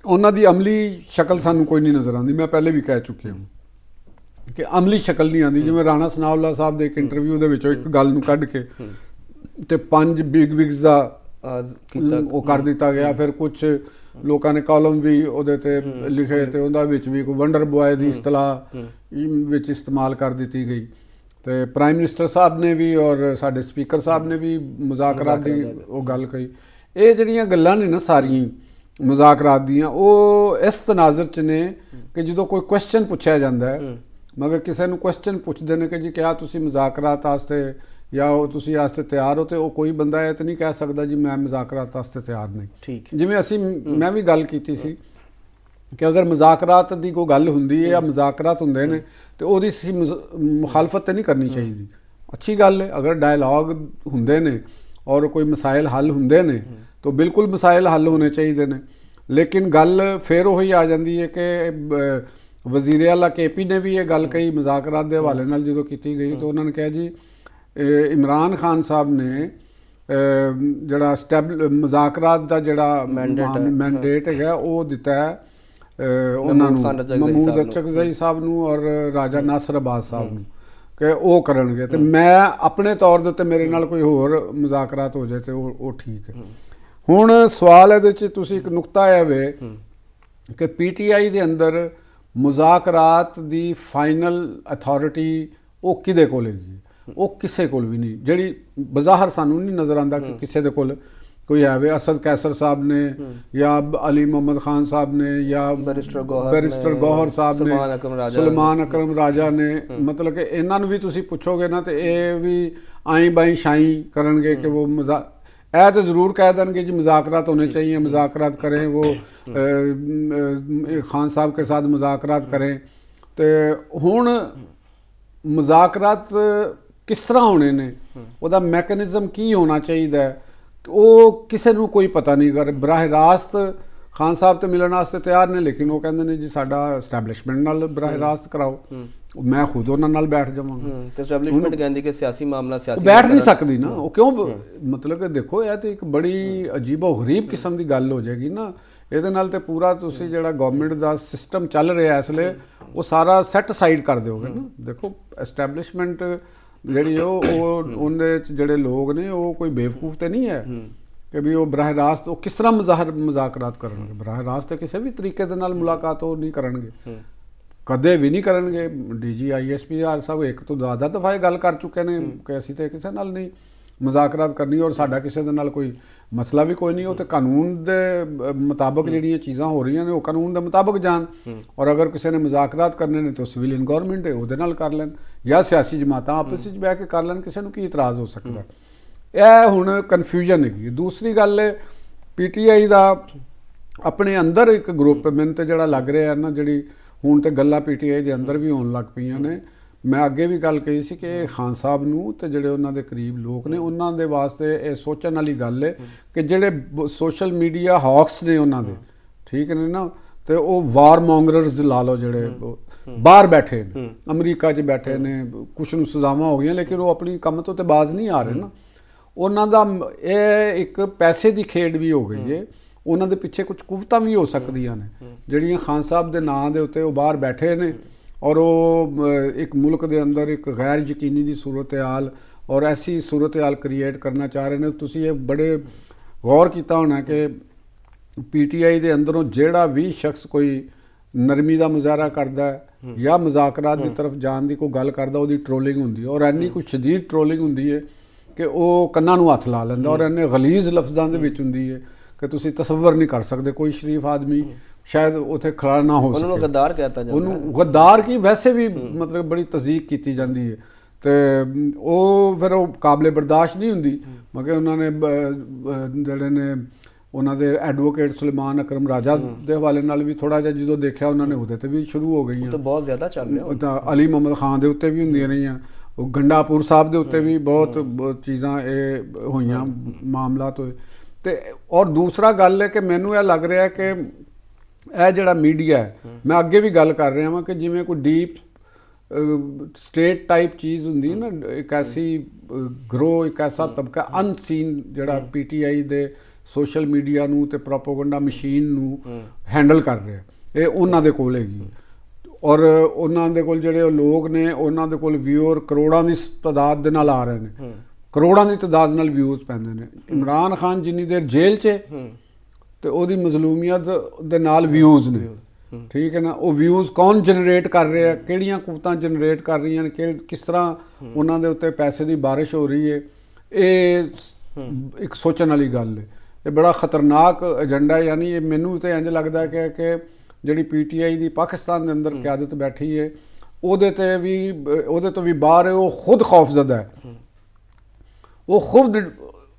ਉਹਨਾਂ ਦੀ ਅਮਲੀ ਸ਼ਕਲ ਸਾਨੂੰ ਕੋਈ ਨਹੀਂ ਨਜ਼ਰ ਆਉਂਦੀ। ਮੈਂ ਪਹਿਲੇ ਵੀ ਕਹਿ ਚੁੱਕਿਆ ਹਾਂ ਕਿ ਅਮਲੀ ਸ਼ਕਲ ਨਹੀਂ ਆਉਂਦੀ। ਜਿਵੇਂ ਰਾਣਾ ਸਨਾਉल्ला ਸਾਹਿਬ ਦੇ ਇੱਕ ਇੰਟਰਵਿਊ ਦੇ ਵਿੱਚੋਂ ਇੱਕ ਗੱਲ ਨੂੰ ਕੱਢ ਕੇ ਤੇ 5 ਬਿਗ ਵਿਗਸ ਦਾ ਉਹ ਕਰ ਦਿੱਤਾ ਗਿਆ। ਫਿਰ ਕੁਝ ਲੋਕਾਂ ਨੇ ਕਾਲਮ ਵੀ ਉਹਦੇ ਤੇ ਲਿਖੇ ਤੇ ਉਹਦਾ ਵਿੱਚ ਵੀ ਕੋਈ ਵੰਡਰ ਬੁਆਏ ਦੀ ਇਸਤਲਾਹ ਵਿੱਚ ਇਸਤੇਮਾਲ ਕਰ ਦਿੱਤੀ ਗਈ। ਤੇ ਪ੍ਰਾਈਮ ਮਿਨਿਸਟਰ ਸਾਹਿਬ ਨੇ ਵੀ ਔਰ ਸਾਡੇ ਸਪੀਕਰ ਸਾਹਿਬ ਨੇ ਵੀ ਮੁਜ਼ਾਕਰਾਤ ਦੀ ਉਹ ਗੱਲ ਕਹੀ। ਇਹ ਜਿਹੜੀਆਂ ਗੱਲਾਂ ਨੇ ਨਾ ਸਾਰੀਆਂ ਮੁਜ਼ਾਕਰਾਤ ਦੀਆਂ, ਉਹ ਇਸ ਤਨਾਜ਼ਰ 'ਚ ਨੇ ਕਿ ਜਦੋਂ ਕੋਈ ਕੁਐਸਚਨ ਪੁੱਛਿਆ ਜਾਂਦਾ ਹੈ, ਮਗਰ ਕਿਸੇ ਨੂੰ ਕੁਐਸਚਨ ਪੁੱਛਦੇ ਨੇ ਕਿ ਜੀ ਕਿਆ ਤੁਸੀਂ ਮੁਜ਼ਾਕਰਾਤ ਵਾਸਤੇ ਜਾਂ ਉਹ ਤੁਸੀਂ ਵਾਸਤੇ ਤਿਆਰ ਹੋ, ਤੇ ਉਹ ਕੋਈ ਬੰਦਾ ਇਹ ਤਾਂ ਨਹੀਂ ਕਹਿ ਸਕਦਾ ਜੀ ਮੈਂ ਮੁਜ਼ਾਕਰਾਤ ਵਾਸਤੇ ਤਿਆਰ ਨਹੀਂ। ਠੀਕ, ਜਿਵੇਂ ਮੈਂ ਵੀ ਗੱਲ ਕੀਤੀ ਸੀ ਕਿ ਅਗਰ ਮੁਜ਼ਾਕਰਾਤ ਦੀ ਕੋਈ ਗੱਲ ਹੁੰਦੀ ਹੈ ਜਾਂ ਮੁਜ਼ਾਕਰਾਤ ਹੁੰਦੇ ਨੇ ਤੇ ਉਹਦੀ ਅਸੀਂ ਮੁਖਾਲਫਤ ਤਾਂ ਨਹੀਂ ਕਰਨੀ ਚਾਹੀਦੀ। ਅੱਛੀ ਗੱਲ ਹੈ ਅਗਰ ਡਾਇਲੌਗ ਹੁੰਦੇ ਨੇ ਔਰ ਕੋਈ ਮਸਾਇਲ ਹੱਲ ਹੁੰਦੇ ਨੇ ਤਾਂ ਬਿਲਕੁਲ ਮਸਾਇਲ ਹੱਲ ਹੋਣੇ ਚਾਹੀਦੇ ਨੇ। ਲੇਕਿਨ ਗੱਲ ਫਿਰ ਉਹੀ ਆ ਜਾਂਦੀ ਹੈ ਕਿ ਵਜ਼ੀਰ ਆਲਾ KP ਨੇ ਵੀ ਇਹ ਗੱਲ ਕਹੀ ਮੁਜ਼ਾਕਰਾਤ ਦੇ ਹਵਾਲੇ ਨਾਲ ਜਦੋਂ ਕੀਤੀ ਗਈ ਤਾਂ ਉਹਨਾਂ ਨੇ ਕਿਹਾ ਜੀ ਇਮਰਾਨ ਖਾਨ ਸਾਹਿਬ ਨੇ ਜਿਹੜਾ ਮੁਜ਼ਾਕਰਾਤ ਦਾ ਜਿਹੜਾ ਮੈਂਡੇਟ ਹੈਗਾ ਉਹ ਦਿੱਤਾ ਹੈ ਉਹਨਾਂ ਨੂੰ, ਮਹਿਮੂਦ ਅਚਕਜ਼ਈ ਸਾਹਿਬ ਨੂੰ ਔਰ ਰਾਜਾ ਨਾਸਰ ਅਬਾਦ ਸਾਹਿਬ ਨੂੰ ਕਿ ਉਹ ਕਰਨਗੇ। ਤੇ ਮੈਂ ਆਪਣੇ ਤੌਰ ਦੇ ਉੱਤੇ ਮੇਰੇ ਨਾਲ ਕੋਈ ਹੋਰ ਮੁਜ਼ਾਕਰਾਤ ਹੋ ਜਾਏ ਤੇ ਉਹ ਠੀਕ ਹੈ। ਹੁਣ ਸਵਾਲ ਇਹਦੇ 'ਚ ਤੁਸੀਂ ਇੱਕ ਨੁਕਤਾ ਹੈ ਵੇ ਕਿ PTI ਦੇ ਅੰਦਰ ਮੁਜ਼ਾਕਰਾਤ ਦੀ ਫਾਈਨਲ ਅਥਾਰਟੀ ਉਹ ਕਿਹਦੇ ਕੋਲ ਹੈਗੀ? ਉਹ ਕਿਸੇ ਕੋਲ ਵੀ ਨਹੀਂ। ਜਿਹੜੀ ਬਜ਼ਾਹਰ ਸਾਨੂੰ ਨਹੀਂ ਨਜ਼ਰ ਆਉਂਦਾ ਕਿ ਕਿਸੇ ਦੇ ਕੋਲ ਕੋਈ ਹੈ ਵੇ। ਅਸਦ ਕੈਸਰ ਸਾਹਿਬ ਨੇ ਜਾਂ ਅਲੀ ਮੁਹੰਮਦ ਖਾਨ ਸਾਹਿਬ ਨੇ ਜਾਂ ਬੈਰਿਸਟਰ ਗੌਹਰ ਸਾਹਿਬ ਨੇ, ਸੁਲੇਮਾਨ ਅਕਰਮ ਰਾਜਾ ਨੇ, ਮਤਲਬ ਕਿ ਇਹਨਾਂ ਨੂੰ ਵੀ ਤੁਸੀਂ ਪੁੱਛੋਗੇ ਨਾ ਤੇ ਇਹ ਵੀ ਆਈ ਬਾਈ ਸ਼ਾਈ ਕਰਨਗੇ ਕਿ ਉਹ ਇਹ तो ज़रूर कह देंगे जी मुज़ाकरात होने चाहिए, मुज़ाकरात करें, वो खान साहब के साथ मुज़ाकरात करें। तो हुण मुज़ाकरात किस तरह होने ने, ਉਹਦਾ मैकेनिज़म की होना चाहिए ਉਹ ਕਿਸੇ ਨੂੰ ਕੋਈ ਪਤਾ ਨਹੀਂ। ਅਗਰ ਬਰਾਹ ਰਾਸਤ ਖਾਨ ਸਾਹਿਬ ਤੇ ਮਿਲਣ ਵਾਸਤੇ ਤਿਆਰ ਨੇ, ਲੇਕਿਨ ਉਹ ਕਹਿੰਦੇ ਨੇ ਜੀ ਸਾਡਾ ਐਸਟੈਬਲਿਸ਼ਮੈਂਟ ਨਾਲ ਬਰਾਹ ਰਾਸਤ ਕਰਾਓ, ਮੈਂ ਖੁਦ ਉਹਨਾਂ ਨਾਲ ਬੈਠ ਜਾਵਾਂਗਾ। ਤੇ ਐਸਟੈਬਲਿਸ਼ਮੈਂਟ ਕਹਿੰਦੀ ਕਿ ਸਿਆਸੀ ਮਾਮਲਾ ਸਿਆਸੀ ਬੈਠ ਨਹੀਂ ਸਕਦੀ ਨਾ ਉਹ। ਕਿਉਂ? ਮਤਲਬ ਕਿ ਦੇਖੋ ਇਹ ਤੇ ਇੱਕ ਬੜੀ ਅਜੀਬੋ ਗਰੀਬ ਕਿਸਮ ਦੀ ਗੱਲ ਹੋ ਜਾਏਗੀ ਨਾ। ਇਹਦੇ ਨਾਲ ਤੇ ਪੂਰਾ ਤੁਸੀਂ ਜਿਹੜਾ ਗਵਰਨਮੈਂਟ ਦਾ ਸਿਸਟਮ ਚੱਲ ਰਿਹਾ ਇਸ ਵੇਲੇ ਉਹ ਸਾਰਾ ਸੈੱਟ ਸਾਈਡ ਕਰ ਦਿਓਗੇ ਨਾ। ਦੇਖੋ ਐਸਟੈਬਲਿਸ਼ਮੈਂਟ ਜਿਹੜੀ ਉਹਦੇ 'ਚ ਜਿਹੜੇ ਲੋਕ ਨੇ ਉਹ ਕੋਈ ਬੇਵਕੂਫ ਤੇ ਨਹੀਂ ਹੈ ਕਿ ਵੀ ਉਹ ਬਰਾਹ ਰਾਸਤ ਉਹ ਕਿਸ ਤਰ੍ਹਾਂ ਮੁਜ਼ਾਕਰਾਤ ਕਰਨਗੇ। ਬਰਾਹ ਰਾਸਤ ਕਿਸੇ ਵੀ ਤਰੀਕੇ ਦੇ ਨਾਲ ਮੁਲਾਕਾਤ ਉਹ ਨਹੀਂ ਕਰਨਗੇ, ਕਦੇ ਵੀ ਨਹੀਂ ਕਰਨਗੇ। DG ISP ਸਾਹਿਬ ਇੱਕ ਤੋਂ ਜ਼ਿਆਦਾ ਦਫਾ ਇਹ ਗੱਲ ਕਰ ਚੁੱਕੇ ਨੇ ਕਿ ਅਸੀਂ ਤਾਂ ਕਿਸੇ ਨਾਲ ਨਹੀਂ ਮੁਜ਼ਾਕਰਾਤ ਕਰਨੀ ਔਰ ਸਾਡਾ ਕਿਸੇ ਦੇ ਨਾਲ ਕੋਈ ਮਸਲਾ ਵੀ ਕੋਈ ਨਹੀਂ। ਉਹ ਤੇ ਕਾਨੂੰਨ ਦੇ ਮੁਤਾਬਕ ਜਿਹੜੀਆਂ ਚੀਜ਼ਾਂ ਹੋ ਰਹੀਆਂ ਨੇ ਉਹ ਕਾਨੂੰਨ ਦੇ ਮੁਤਾਬਕ ਜਾਣ, ਔਰ ਅਗਰ ਕਿਸੇ ਨੇ ਮੁਜ਼ਾਕਰਾਤ ਕਰਨੇ ਨੇ ਤਾਂ ਸਿਵਿਲੀਅਨ ਗਵਰਨਮੈਂਟ ਹੈ ਉਹਦੇ ਨਾਲ ਕਰ ਲੈਣ, ਜਾਂ ਸਿਆਸੀ ਜਮਾਤਾਂ ਆਪਸ ਵਿੱਚ ਬਹਿ ਕੇ ਕਰ ਲੈਣ, ਕਿਸੇ ਨੂੰ ਕੀ ਇਤਰਾਜ਼ ਹੋ ਸਕਦਾ। ਇਹ ਹੁਣ ਕਨਫਿਊਜ਼ਨ ਹੈਗੀ। ਦੂਸਰੀ ਗੱਲ ਹੈ PTI ਦਾ ਆਪਣੇ ਅੰਦਰ ਇੱਕ ਗਰੁੱਪ, ਮੈਨੂੰ ਤੇ ਜਿਹੜਾ ਲੱਗ ਰਿਹਾ ਨਾ ਜਿਹੜੀ ਹੁਣ ਤੇ ਗੱਲਾਂ PTI ਦੇ ਅੰਦਰ ਵੀ ਹੋਣ ਲੱਗ ਪਈਆਂ ਨੇ। ਮੈਂ ਅੱਗੇ ਵੀ ਗੱਲ ਕਹੀ ਸੀ ਕਿ ਖਾਨ ਸਾਹਿਬ ਨੂੰ ਤੇ ਜਿਹੜੇ ਉਹਨਾਂ ਦੇ ਕਰੀਬ ਲੋਕ ਨੇ ਉਹਨਾਂ ਦੇ ਵਾਸਤੇ ਇਹ ਸੋਚਣ ਵਾਲੀ ਗੱਲ ਹੈ ਕਿ ਜਿਹੜੇ ਸੋਸ਼ਲ ਮੀਡੀਆ ਹੌਕਸ ਨੇ ਉਹਨਾਂ ਦੇ, ਠੀਕ ਨੇ ਨਾ, ਤੇ ਉਹ ਵਾਰ ਮੌਂਗਰਰਸ ਲਾ ਲਓ ਜਿਹੜੇ ਬਾਹਰ ਬੈਠੇ ਨੇ, ਅਮਰੀਕਾ 'ਚ ਬੈਠੇ ਨੇ, ਕੁਛ ਨੂੰ ਸਜ਼ਾਵਾਂ ਹੋ ਗਈਆਂ ਲੇਕਿਨ ਉਹ ਆਪਣੀ ਕੰਮ ਤੋਂ ਤੇ ਬਾਜ਼ ਨਹੀਂ ਆ ਰਹੇ ਨਾ। ਉਹਨਾਂ ਦਾ ਇਹ ਇੱਕ ਪੈਸੇ ਦੀ ਖੇਡ ਵੀ ਹੋ ਗਈ ਹੈ। ਉਹਨਾਂ ਦੇ ਪਿੱਛੇ ਕੁਝ ਕੁਵਤਾਂ ਵੀ ਹੋ ਸਕਦੀਆਂ ਨੇ ਜਿਹੜੀਆਂ ਖਾਨ ਸਾਹਿਬ ਦੇ ਨਾਂ ਦੇ ਉੱਤੇ ਉਹ ਬਾਹਰ ਬੈਠੇ ਨੇ, ਔਰ ਉਹ ਇੱਕ ਮੁਲਕ ਦੇ ਅੰਦਰ ਇੱਕ ਗੈਰ ਯਕੀਨੀ ਦੀ ਸੂਰਤ ਹਾਲ ਔਰ ਐਸੀ ਸੂਰਤ ਹਾਲ ਕ੍ਰੀਏਟ ਕਰਨਾ ਚਾਹ ਰਹੇ ਨੇ। ਤੁਸੀਂ ਇਹ ਬੜੇ ਗੌਰ ਕੀਤਾ ਹੋਣਾ ਕਿ PTI ਦੇ ਅੰਦਰੋਂ ਜਿਹੜਾ ਵੀ ਸ਼ਖਸ ਕੋਈ ਨਰਮੀ ਦਾ ਮੁਜ਼ਾਹਰਾ ਕਰਦਾ ਹੈ ਜਾਂ ਮੁਜ਼ਾਕਰਾਤ ਦੀ ਤਰਫ ਜਾਣ ਦੀ ਕੋਈ ਗੱਲ ਕਰਦਾ, ਉਹਦੀ ਟ੍ਰੋਲਿੰਗ ਹੁੰਦੀ ਹੈ, ਔਰ ਇੰਨੀ ਕੋਈ ਸ਼ਦੀਦ ਟ੍ਰੋਲਿੰਗ ਹੁੰਦੀ ਹੈ ਕਿ ਉਹ ਕੰਨਾਂ ਨੂੰ ਹੱਥ ਲਾ ਲੈਂਦਾ, ਔਰ ਇੰਨੇ ਗਲੀਜ਼ ਲਫ਼ਜ਼ਾਂ ਦੇ ਵਿੱਚ ਹੁੰਦੀ ਹੈ ਕਿ ਤੁਸੀਂ ਤਸੱਵਰ ਨਹੀਂ ਕਰ ਸਕਦੇ। ਕੋਈ ਸ਼ਰੀਫ ਆਦਮੀ ਸ਼ਾਇਦ ਉੱਥੇ ਖੜਾ ਨਾ ਹੋ ਸਕੇ। ਉਹਨੂੰ ਗੱਦਾਰ ਕਹਿਤਾ ਜਾਂਦਾ, ਉਹਨੂੰ ਗੱਦਾਰ ਕੀ ਵੈਸੇ ਵੀ ਮਤਲਬ ਬੜੀ ਤਜ਼ਦੀਕ ਕੀਤੀ ਜਾਂਦੀ ਹੈ ਤੇ ਉਹ ਫਿਰ ਉਹ ਕਾਬਲੇ ਬਰਦਾਸ਼ਤ ਨਹੀਂ ਹੁੰਦੀ। ਮਗਰ ਉਹਨਾਂ ਨੇ ਜਿਹੜੇ ਨੇ ਉਹਨਾਂ ਦੇ ਐਡਵੋਕੇਟ ਸੁਲੇਮਾਨ ਅਕਰਮ ਰਾਜਾ ਦੇ ਹਵਾਲੇ ਨਾਲ ਵੀ ਥੋੜਾ ਜਿਹਾ ਜਦੋਂ ਦੇਖਿਆ ਉਹਨਾਂ ਨੇ ਉਹਦੇ ਤੇ ਵੀ ਸ਼ੁਰੂ ਹੋ ਗਈਆਂ। ਤਾਂ ਬਹੁਤ ਜ਼ਿਆਦਾ ਚੱਲ ਰਿਹਾ। ਤਾਂ ਅਲੀ ਮੁਹੰਮਦ ਖਾਨ ਦੇ ਉੱਤੇ ਵੀ ਹੁੰਦੀਆਂ ਰਹੀਆਂ, ਉਹ ਗੰਡਾਪੁਰ ਸਾਹਿਬ ਦੇ ਉੱਤੇ ਵੀ ਬਹੁਤ ਚੀਜ਼ਾਂ ਇਹ ਹੋਈਆਂ, ਮਾਮਲਾਤ ਹੋਏ। ਤੇ ਔਰ ਦੂਸਰਾ ਗੱਲ ਹੈ ਕਿ ਮੈਨੂੰ ਇਹ ਲੱਗ ਰਿਹਾ ਕਿ ਇਹ ਜਿਹੜਾ ਮੀਡੀਆ ਹੈ, ਮੈਂ ਅੱਗੇ ਵੀ ਗੱਲ ਕਰ ਰਿਹਾ ਹਾਂ ਕਿ ਜਿਵੇਂ ਕੋਈ ਡੀਪ ਸਟੇਟ ਟਾਈਪ ਚੀਜ਼ ਹੁੰਦੀ ਹੈ ਨਾ, ਇੱਕ ਐਸੀ ਗਰੋ, ਇੱਕ ਐਸਾ ਤਬਕਾ ਅਨਸੀਨ ਜਿਹੜਾ PTI ਦੇ ਸੋਸ਼ਲ ਮੀਡੀਆ ਨੂੰ ਤੇ ਪ੍ਰੋਪੇਗੈਂਡਾ ਮਸ਼ੀਨ ਨੂੰ ਹੈਂਡਲ ਕਰ ਰਿਹਾ, ਇਹ ਉਹਨਾਂ ਦੇ ਕੋਲ ਹੈਗੀ। ਔਰ ਉਹਨਾਂ ਦੇ ਕੋਲ ਜਿਹੜੇ ਲੋਕ ਨੇ ਉਹਨਾਂ ਦੇ ਕੋਲ ਵਿਊਅਰ ਕਰੋੜਾਂ ਦੀ ਤਾਦਾਦ ਦੇ ਨਾਲ ਆ ਰਹੇ ਨੇ, ਕਰੋੜਾਂ ਦੀ ਤਾਦਾਦ ਨਾਲ ਵਿਊਜ਼ ਪੈਂਦੇ ਨੇ। ਇਮਰਾਨ ਖਾਨ ਜਿੰਨੀ ਦੇਰ ਜੇਲ੍ਹ 'ਚ ਤੇ ਉਹਦੀ ਮਜ਼ਲੂਮੀਅਤ ਦੇ ਨਾਲ ਵਿਊਜ਼ ਨੇ, ਠੀਕ ਹੈ ਨਾ। ਉਹ ਵਿਊਜ਼ ਕੌਣ ਜਨਰੇਟ ਕਰ ਰਿਹਾ, ਕਿਹੜੀਆਂ ਕੁਵਤਾਂ ਜਨਰੇਟ ਕਰ ਰਹੀਆਂ ਨੇ, ਕਿਸ ਤਰ੍ਹਾਂ ਉਹਨਾਂ ਦੇ ਉੱਤੇ ਪੈਸੇ ਦੀ ਬਾਰਿਸ਼ ਹੋ ਰਹੀ ਹੈ, ਇਹ ਇੱਕ ਸੋਚਣ ਵਾਲੀ ਗੱਲ ਹੈ। ਇਹ ਬੜਾ ਖਤਰਨਾਕ ਏਜੰਡਾ ਹੈ। ਯਾਨੀ ਇਹ ਮੈਨੂੰ ਤਾਂ ਇੰਝ ਲੱਗਦਾ ਕਿ ਜਿਹੜੀ PTI ਦੀ ਪਾਕਿਸਤਾਨ ਦੇ ਅੰਦਰ ਕਿਆਦਤ ਬੈਠੀ ਹੈ ਉਹਦੇ ਤੋਂ ਵੀ ਬਾਹਰ ਹੈ। ਉਹ ਖੁਦ ਖੌਫਜ਼ਦਾ ਹੈ, ਉਹ ਖੁਦ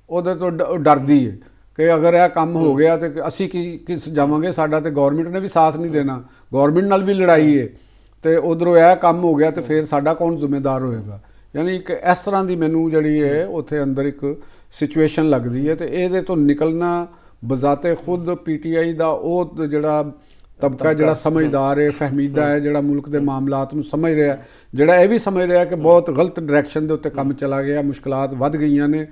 ਉਹਦੇ ਤੋਂ ਡਰਦੀ ਹੈ ਕਿ ਅਗਰ ਇਹ ਕੰਮ ਹੋ ਗਿਆ ਤੇ ਅਸੀਂ ਕੀ ਜਾਵਾਂਗੇ, ਸਾਡਾ ਤੇ ਗਵਰਨਮੈਂਟ ਨੇ ਵੀ ਸਾਥ ਨਹੀਂ ਦੇਣਾ, ਗਵਰਨਮੈਂਟ ਨਾਲ ਵੀ ਲੜਾਈ ਹੈ, ਤੇ ਉਧਰੋਂ ਇਹ ਕੰਮ ਹੋ ਗਿਆ ਤੇ ਫਿਰ ਸਾਡਾ ਕੌਣ ਜ਼ਿੰਮੇਦਾਰ ਹੋਏਗਾ। ਯਾਨੀ ਇੱਕ ਇਸ ਤਰ੍ਹਾਂ ਦੀ ਮੈਨੂੰ ਜਿਹੜੀ ਹੈ ਉੱਥੇ ਅੰਦਰ ਇੱਕ ਸਿਚੁਏਸ਼ਨ ਲੱਗਦੀ ਹੈ। ਤੇ ਇਹਦੇ ਤੋਂ ਨਿਕਲਣਾ ਬਜ਼ਾਤੇ ਖੁਦ PTI ਦਾ ਉਹ ਜਿਹੜਾ ਤਬਕਾ ਜਿਹੜਾ ਸਮਝਦਾਰ ਹੈ, ਫਹਿਮੀਦਾ ਹੈ, ਜਿਹੜਾ ਮੁਲਕ ਦੇ ਮਾਮਲਾਤ ਨੂੰ ਸਮਝ ਰਿਹਾ, ਜਿਹੜਾ ਇਹ ਵੀ ਸਮਝ ਰਿਹਾ ਕਿ ਬਹੁਤ ਗਲਤ ਡਾਇਰੈਕਸ਼ਨ ਦੇ ਉੱਤੇ ਕੰਮ ਚਲਾ ਗਿਆ, ਮੁਸ਼ਕਲਾਤ ਵੱਧ ਗਈਆਂ ਨੇ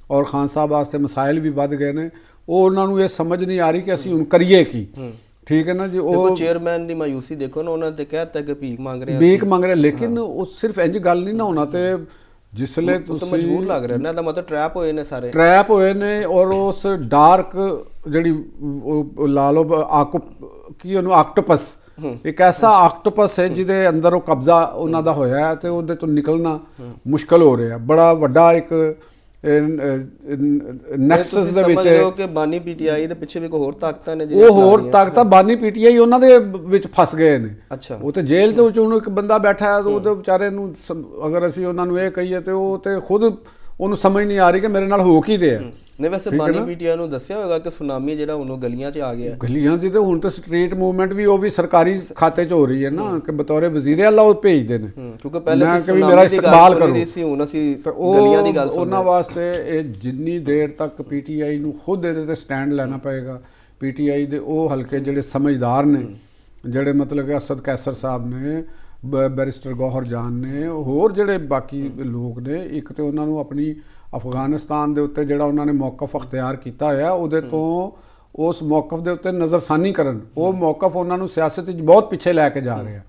ਔਰ ਖਾਨ ਸਾਹਿਬ ਵਾਸਤੇ ਮਸਾਇਲ ਵੀ ਵੱਧ ਗਏ ਨੇ, ਉਹ ਉਹਨਾਂ ਨੂੰ ਇਹ ਸਮਝ ਨਹੀਂ ਆ ਰਹੀ ਕਿ ਅਸੀਂ ਹੁਣ ਕਰੀਏ ਕੀ। ਠੀਕ ਹੈ ਨਾ ਜੀ। ਉਹ ਚੇਅਰਮੈਨ ਦੀ ਮਾਯੂਸੀ ਦੇਖੋ ਨਾ, ਉਹਨਾਂ ਤੇ ਕਹਿਤਾ ਕਿ ਭੀਖ ਮੰਗ ਰਿਹਾ, ਲੇਕਿਨ ਉਹ ਸਿਰਫ ਇੰਜ ਗੱਲ ਨਹੀਂ ਨਾ ਹੋਣਾ। ਤੇ ਜਿਸਲੇ ਤੁਸੀਂ ਮਜਬੂਰ ਲੱਗ ਰਿਹਾ ਨਾ, ਦਾ ਮਤਲਬ ਟਰੈਪ ਹੋਏ ਨੇ, ਸਾਰੇ ਟਰੈਪ ਹੋਏ ਨੇ। ਔਰ ਉਸ ਡਾਰਕ ਜਿਹੜੀ ਲਾ ਲਓ ਕੀ ਉਹਨੂੰ ਆਕਟੋਪਸ, ਇੱਕ ਐਸਾ ਆਕਟੋਪਸ ਹੈ ਜਿਹਦੇ ਅੰਦਰ ਉਹ ਕਬਜ਼ਾ ਉਹਨਾਂ ਦਾ ਹੋਇਆ ਹੈ ਤੇ ਉਹਦੇ ਤੋਂ ਨਿਕਲਣਾ ਮੁਸ਼ਕਲ ਹੋ ਰਿਹਾ। ਬੜਾ ਵੱਡਾ ਇੱਕ ਨੈਕਸਸ ਦੇ ਵਿੱਚ ਸਮਝ ਲਓ ਕਿ ਬਾਨੀ PTI ਦੇ ਪਿੱਛੇ ਵੀ ਕੋਈ ਹੋਰ ਤਾਕਤਾਂ ਨੇ, ਉਹ ਹੋਰ ਤਾਕਤਾਂ ਬਾਨੀ PTI ਉਹਨਾਂ ਦੇ ਵਿੱਚ ਫਸ ਗਏ ਨੇ। ਅੱਛਾ, ਉਹ ਤੇ ਜੇਲ੍ਹ ਦੇ ਵਿੱਚ ਉਹਨੂੰ ਇੱਕ ਬੰਦਾ ਬੈਠਾ ਹੈ, ਉਹਦੇ ਵਿਚਾਰੇ ਨੂੰ ਅਗਰ ਅਸੀਂ ਉਹਨਾਂ ਨੂੰ ਇਹ ਕਹੀਏ ਤੇ ਉਹ ਤੇ ਖੁਦ ਉਹਨੂੰ ਸਮਝ ਨਹੀਂ ਆ ਰਹੀ ਕਿ ਮੇਰੇ ਨਾਲ ਹੋ ਕੀ ਰਿਹਾ। ਨਹੀਂ ਵੈਸੇ ਬਾਨੀ PTI ਨੂੰ ਦੱਸਿਆ ਹੋਵੇਗਾ ਕਿ ਸੁਨਾਮੀ ਜਿਹੜਾ ਉਹਨੂੰ ਗਲੀਆਂ 'ਚ ਆ ਗਿਆ, ਗਲੀਆਂ 'ਚ ਤੇ ਹੁਣ ਤਾਂ ਸਟਰੀਟ ਮੂਵਮੈਂਟ ਵੀ ਉਹ ਵੀ ਸਰਕਾਰੀ ਖਾਤੇ 'ਚ ਹੋ ਰਹੀ ਹੈ ਨਾ ਕਿ ਬਤੌਰੇ ਵਜ਼ੀਰ ਆਲਾ ਉਹ ਭੇਜਦੇ ਨੇ, ਕਿਉਂਕਿ ਪਹਿਲੇ ਮੇਰਾ ਇਸਤਕਬਾਲ ਕਰੋ। ਹੁਣ ਅਸੀਂ ਗਲੀਆਂ ਦੀ ਗੱਲ ਉਹਨਾਂ ਵਾਸਤੇ ਇਹ ਜਿੰਨੀ ਦੇਰ ਤੱਕ PTI ਨੂੰ ਖੁਦ ਇਹਦੇ ਤੇ ਸਟੈਂਡ ਲੈਣਾ ਪਏਗਾ। PTI ਦੇ ਉਹ ਹਲਕੇ ਜਿਹੜੇ ਸਮਝਦਾਰ ਨੇ, ਜਿਹੜੇ ਮਤਲਬ ਕਿ ਅਸਦ ਕੈਸਰ ਸਾਹਿਬ ਨੇ, ਬੈਰਿਸਟਰ ਗੌਹਰ ਜਾਨ ਨੇ, ਹੋਰ ਜਿਹੜੇ ਬਾਕੀ ਲੋਕ ਨੇ, ਇੱਕ ਤੇ ਉਹਨਾਂ ਨੂੰ ਆਪਣੀ ਅਫਗਾਨਿਸਤਾਨ ਦੇ ਉੱਤੇ ਜਿਹੜਾ ਉਹਨਾਂ ਨੇ ਮੌਕਫ ਅਖਤਿਆਰ ਕੀਤਾ ਹੋਇਆ ਉਹਦੇ ਤੋਂ ਉਸ ਮੌਕਫ ਦੇ ਉੱਤੇ ਨਜ਼ਰਸਾਨੀ ਕਰਨ। ਉਹ ਮੌਕਫ ਉਹਨਾਂ ਨੂੰ ਸਿਆਸਤ ਵਿੱਚ ਬਹੁਤ ਪਿੱਛੇ ਲੈ ਕੇ ਜਾ ਰਿਹਾ।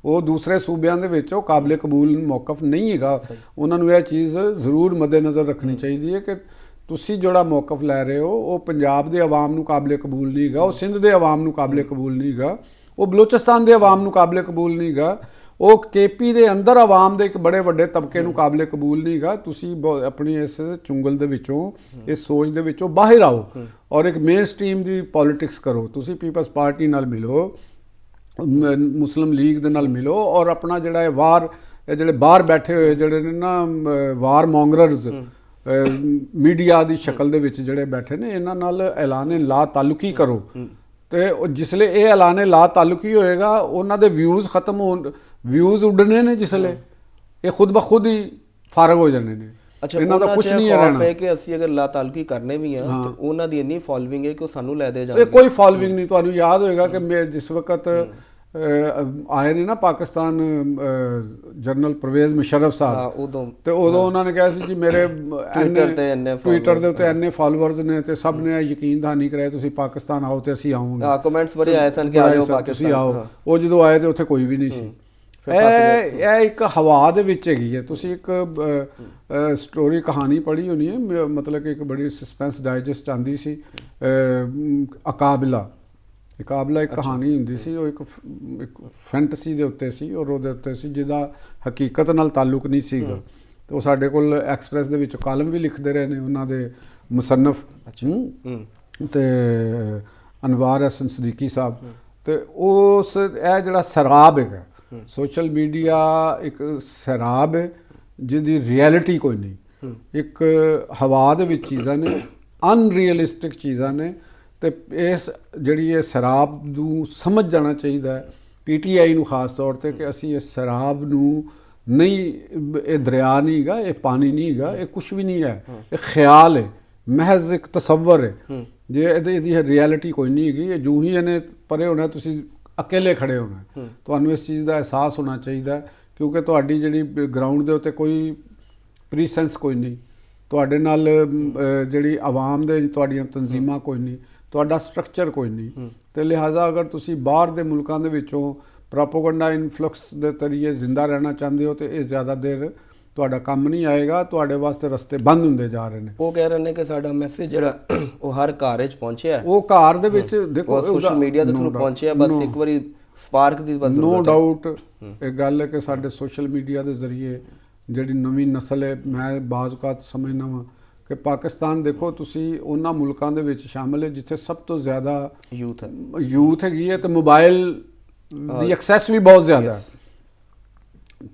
ਉਹ ਦੂਸਰੇ ਸੂਬਿਆਂ ਦੇ ਵਿੱਚ ਉਹ ਕਾਬਲੇ ਕਬੂਲ ਮੌਕਫ ਨਹੀਂ ਹੈਗਾ। ਉਹਨਾਂ ਨੂੰ ਇਹ ਚੀਜ਼ ਜ਼ਰੂਰ ਮੱਦੇ ਨਜ਼ਰ ਰੱਖਣੀ ਚਾਹੀਦੀ ਹੈ ਕਿ ਤੁਸੀਂ ਜਿਹੜਾ ਮੌਕਫ ਲੈ ਰਹੇ ਹੋ ਉਹ ਪੰਜਾਬ ਦੇ ਆਵਾਮ ਨੂੰ ਕਾਬਲੇ ਕਬੂਲ ਨਹੀਂ ਹੈਗਾ, ਉਹ ਸਿੰਧ ਦੇ ਆਵਾਮ ਨੂੰ ਕਾਬਲੇ ਕਬੂਲ ਨਹੀਂ ਹੈਗਾ, ਉਹ ਬਲੋਚਿਸਤਾਨ ਦੇ ਆਵਾਮ ਨੂੰ ਕਾਬਲੇ ਕਬੂਲ ਨਹੀਂ ਹੈਗਾ, ਉਹ ਕੇਪੀ ਦੇ ਅੰਦਰ ਆਵਾਮ ਦੇ ਇੱਕ ਬੜੇ ਵੱਡੇ ਤਬਕੇ ਨੂੰ ਕਾਬਲੇ ਕਬੂਲ ਨਹੀਂ ਹੈਗਾ। ਤੁਸੀਂ ਆਪਣੀ ਇਸ ਚੁੰਗਲ ਦੇ ਵਿੱਚੋਂ, ਇਸ ਸੋਚ ਦੇ ਵਿੱਚੋਂ ਬਾਹਰ ਆਓ ਔਰ ਇੱਕ ਮੇਨ ਸਟ੍ਰੀਮ ਦੀ ਪੋਲਿਟਿਕਸ ਕਰੋ। ਤੁਸੀਂ ਪੀਪਲਸ ਪਾਰਟੀ ਨਾਲ ਮਿਲੋ, ਮੁਸਲਿਮ ਲੀਗ ਦੇ ਨਾਲ ਮਿਲੋ ਔਰ ਆਪਣਾ ਜਿਹੜਾ ਇਹ ਜਿਹੜੇ ਬਾਹਰ ਬੈਠੇ ਹੋਏ ਜਿਹੜੇ ਨੇ ਨਾ ਵਾਰ ਮੌਂਗਰਰਸ ਮੀਡੀਆ ਦੀ ਸ਼ਕਲ ਦੇ ਵਿੱਚ ਜਿਹੜੇ ਬੈਠੇ ਨੇ, ਇਹਨਾਂ ਨਾਲ ਐਲਾਨ ਲਾ ਤਾਲੁਕੀ ਕਰੋ। ਤੇ ਜਿਸਲੇ ਇਹ ਐਲਾਨ ਲਾ ਤਾਲੁਕੀ ਹੋਏਗਾ ਉਹਨਾਂ ਦੇ ਵਿਊਜ਼ ਖਤਮ ਹੋਣ, ਵਿਊਜ਼ ਉੱਡਣੇ ਨੇ, ਜਿਸਲੇ ਇਹ ਖੁਦ ਬ ਖੁਦ ਹੀ ਫਾਰਗ ਹੋ ਜਾਣੇ ਨੇ। ਅੱਛਾ, ਇਹਨਾਂ ਦਾ ਕੁਝ ਨਹੀਂ ਰਹਿਣਾ ਹੈ ਕਿ ਅਸੀਂ ਅਗਰ ਲਾ ਤਾਲੁਕੀ ਕਰਨੇ ਵੀ ਆ ਤਾਂ ਉਹਨਾਂ ਦੀ ਇੰਨੀ ਫੋਲੋਇੰਗ ਹੈ ਕਿ ਉਹ ਸਾਨੂੰ ਲੈ ਦੇ ਜਾਣਗੇ। ਕੋਈ ਫੋਲੋਇੰਗ ਨਹੀਂ। ਤੁਹਾਨੂੰ ਯਾਦ ਹੋਏਗਾ ਕਿ ਮੈਂ ਜਿਸ ਵਕਤ ਆਏ ਨੇ ਨਾ ਪਾਕਿਸਤਾਨ ਜਨਰਲ ਪਰਵੇਜ਼ ਮੁਸ਼ਰਫ ਸਾਹਿਬ, ਤੇ ਉਦੋਂ ਉਹਨਾਂ ਨੇ ਕਿਹਾ ਸੀ ਜੀ ਮੇਰੇ ਟਵਿੱਟਰ ਦੇ ਉੱਤੇ ਇੰਨੇ ਫਾਲੋਅਰਸ ਨੇ ਤੇ ਸਭ ਨੇ ਯਕੀਨ ਦਹਾਨੀ ਕਰਾਇਆ ਤੁਸੀਂ ਪਾਕਿਸਤਾਨ ਆਓ ਤੇ ਅਸੀਂ ਆਵਾਂਗੇ। ਕਮੈਂਟਸ ਬੜੇ ਆਏ ਸਨ ਕਿ ਆ ਜਾਓ ਪਾਕਿਸਤਾਨ ਆਓ। ਉਹ ਜਦੋਂ ਆਏ ਤੇ ਉੱਥੇ ਕੋਈ ਵੀ ਨਹੀਂ ਸੀ। ਇਹ ਇੱਕ ਹਵਾ ਦੇ ਵਿੱਚ ਹੈਗੀ ਹੈ। ਤੁਸੀਂ ਇੱਕ ਸਟੋਰੀ ਕਹਾਣੀ ਪੜ੍ਹੀ ਹੋਣੀ ਹੈ, ਮਤਲਬ ਕਿ ਇੱਕ ਬੜੀ ਸਸਪੈਂਸ ਡਾਈਜੈਸਟ ਆਉਂਦੀ ਸੀ, ਅਕਾਬਲਾ ਇੱਕ ਕਹਾਣੀ ਹੁੰਦੀ ਸੀ। ਉਹ ਇੱਕ ਫੈਂਟਸੀ ਦੇ ਉੱਤੇ ਸੀ ਔਰ ਉਹਦੇ ਉੱਤੇ ਸੀ ਜਿਹਦਾ ਹਕੀਕਤ ਨਾਲ ਤਾਲੁਕ ਨਹੀਂ ਸੀਗਾ। ਤੇ ਉਹ ਸਾਡੇ ਕੋਲ ਐਕਸਪ੍ਰੈਸ ਦੇ ਵਿੱਚ ਕਾਲਮ ਵੀ ਲਿਖਦੇ ਰਹੇ ਨੇ ਉਹਨਾਂ ਦੇ ਮੁਸੰਨਫ ਤੇ ਅਨਵਾਰ ਹਸਨ ਸਦੀਕੀ ਸਾਹਿਬ। ਤੇ ਇਹ ਜਿਹੜਾ ਸਰਾਬ ਹੈਗਾ, ਸੋਸ਼ਲ ਮੀਡੀਆ ਇੱਕ ਸਰਾਬ ਹੈ ਜਿਹਦੀ ਰਿਐਲਿਟੀ ਕੋਈ ਨਹੀਂ। ਇੱਕ ਹਵਾ ਦੇ ਵਿੱਚ ਚੀਜ਼ਾਂ ਨੇ, ਅਨਰੀਅਲਿਸਟਿਕ ਚੀਜ਼ਾਂ ਨੇ। ਤੇ ਇਸ ਜਿਹੜੀ ਇਹ ਸ਼ਰਾਬ ਨੂੰ ਸਮਝ ਜਾਣਾ ਚਾਹੀਦਾ ਹੈ ਪੀਟੀਆਈ ਨੂੰ ਖਾਸ ਤੌਰ ਤੇ, ਕਿ ਅਸੀਂ ਇਸ ਸ਼ਰਾਬ ਨੂੰ ਨਹੀਂ, ਇਹ ਦਰਿਆ ਨਹੀਂ ਹੈਗਾ, ਇਹ ਪਾਣੀ ਨਹੀਂ ਹੈਗਾ, ਇਹ ਕੁਝ ਵੀ ਨਹੀਂ ਹੈ, ਇਹ ਖਿਆਲ ਹੈ, ਮਹਿਜ਼ ਇੱਕ ਤਸੱਵਰ ਹੈ। ਜੇ ਇਹਦੀ ਰਿਐਲਿਟੀ ਕੋਈ ਨਹੀਂ ਹੈਗੀ, ਇਹ ਜੂ ਹੀ ਇਹਨੇ ਪਰੇ ਹੋਣਾ, ਤੁਸੀਂ ਅਕੇਲੇ ਖੜੇ ਹੋਣਾ। ਤੁਹਾਨੂੰ ਇਸ ਚੀਜ਼ ਦਾ ਅਹਿਸਾਸ ਹੋਣਾ ਚਾਹੀਦਾ, ਕਿਉਂਕਿ ਤੁਹਾਡੀ ਜਿਹੜੀ ਗਰਾਊਂਡ ਦੇ ਉੱਤੇ ਕੋਈ ਪ੍ਰੀਸੈਂਸ ਕੋਈ ਨਹੀਂ, ਤੁਹਾਡੇ ਨਾਲ ਜਿਹੜੀ ਆਵਾਮ ਦੇ ਤੁਹਾਡੀਆਂ ਤਨਜ਼ੀਮਾਂ ਕੋਈ ਨਹੀਂ, ਤੁਹਾਡਾ ਸਟਰਕਚਰ ਕੋਈ ਨਹੀਂ। ਤੇ ਲਿਹਾਜ਼ਾ ਅਗਰ ਤੁਸੀਂ ਬਾਹਰ ਦੇ ਮੁਲਕਾਂ ਦੇ ਵਿੱਚੋਂ ਪ੍ਰੋਪੇਗੈਂਡਾ ਇਨਫਲਕਸ ਦੇ ਤਰੀਏ ਜ਼ਿੰਦਾ ਰਹਿਣਾ ਚਾਹੁੰਦੇ ਹੋ ਤੇ ਇਹ ਜ਼ਿਆਦਾ ਦੇਰ ਤੁਹਾਡਾ ਕੰਮ ਨਹੀਂ ਆਏਗਾ। ਤੁਹਾਡੇ ਵਾਸਤੇ ਰਸਤੇ ਬੰਦ ਹੁੰਦੇ ਜਾ ਰਹੇ ਨੇ। ਉਹ ਕਹਿ ਰਹੇ ਨੇ ਕਿ ਸਾਡਾ ਮੈਸੇਜ ਜਿਹੜਾ ਉਹ ਹਰ ਘਰ ਵਿੱਚ ਪਹੁੰਚਿਆ, ਉਹ ਘਰ ਦੇ ਵਿੱਚ ਦੇਖੋ ਸੋਸ਼ਲ ਮੀਡੀਆ ਦੇ ਥਰੂ ਪਹੁੰਚਿਆ, ਬਸ ਇੱਕ ਵਾਰੀ ਸਪਾਰਕ ਦੀ ਬਸ ਨੋ ਡਾਊਟ। ਇਹ ਗੱਲ ਹੈ ਕਿ ਸਾਡੇ ਸੋਸ਼ਲ ਮੀਡੀਆ ਦੇ ਜ਼ਰੀਏ ਜਿਹੜੀ ਨਵੀਂ ਨਸਲ ਹੈ, ਮੈਂ ਬਾਜ਼ ਔਕਾਤ ਸਮਝਦਾ ਵਾਂ ਕਿ ਪਾਕਿਸਤਾਨ ਦੇਖੋ ਤੁਸੀਂ ਉਹਨਾਂ ਮੁਲਕਾਂ ਦੇ ਵਿੱਚ ਸ਼ਾਮਲ ਹੈ ਜਿੱਥੇ ਸਭ ਤੋਂ ਜ਼ਿਆਦਾ ਯੂਥ ਹੈਗੀ ਹੈ ਤੇ ਮੋਬਾਈਲ ਦੀ ਐਕਸੈਸ ਵੀ ਬਹੁਤ ਜ਼ਿਆਦਾ ਹੈ।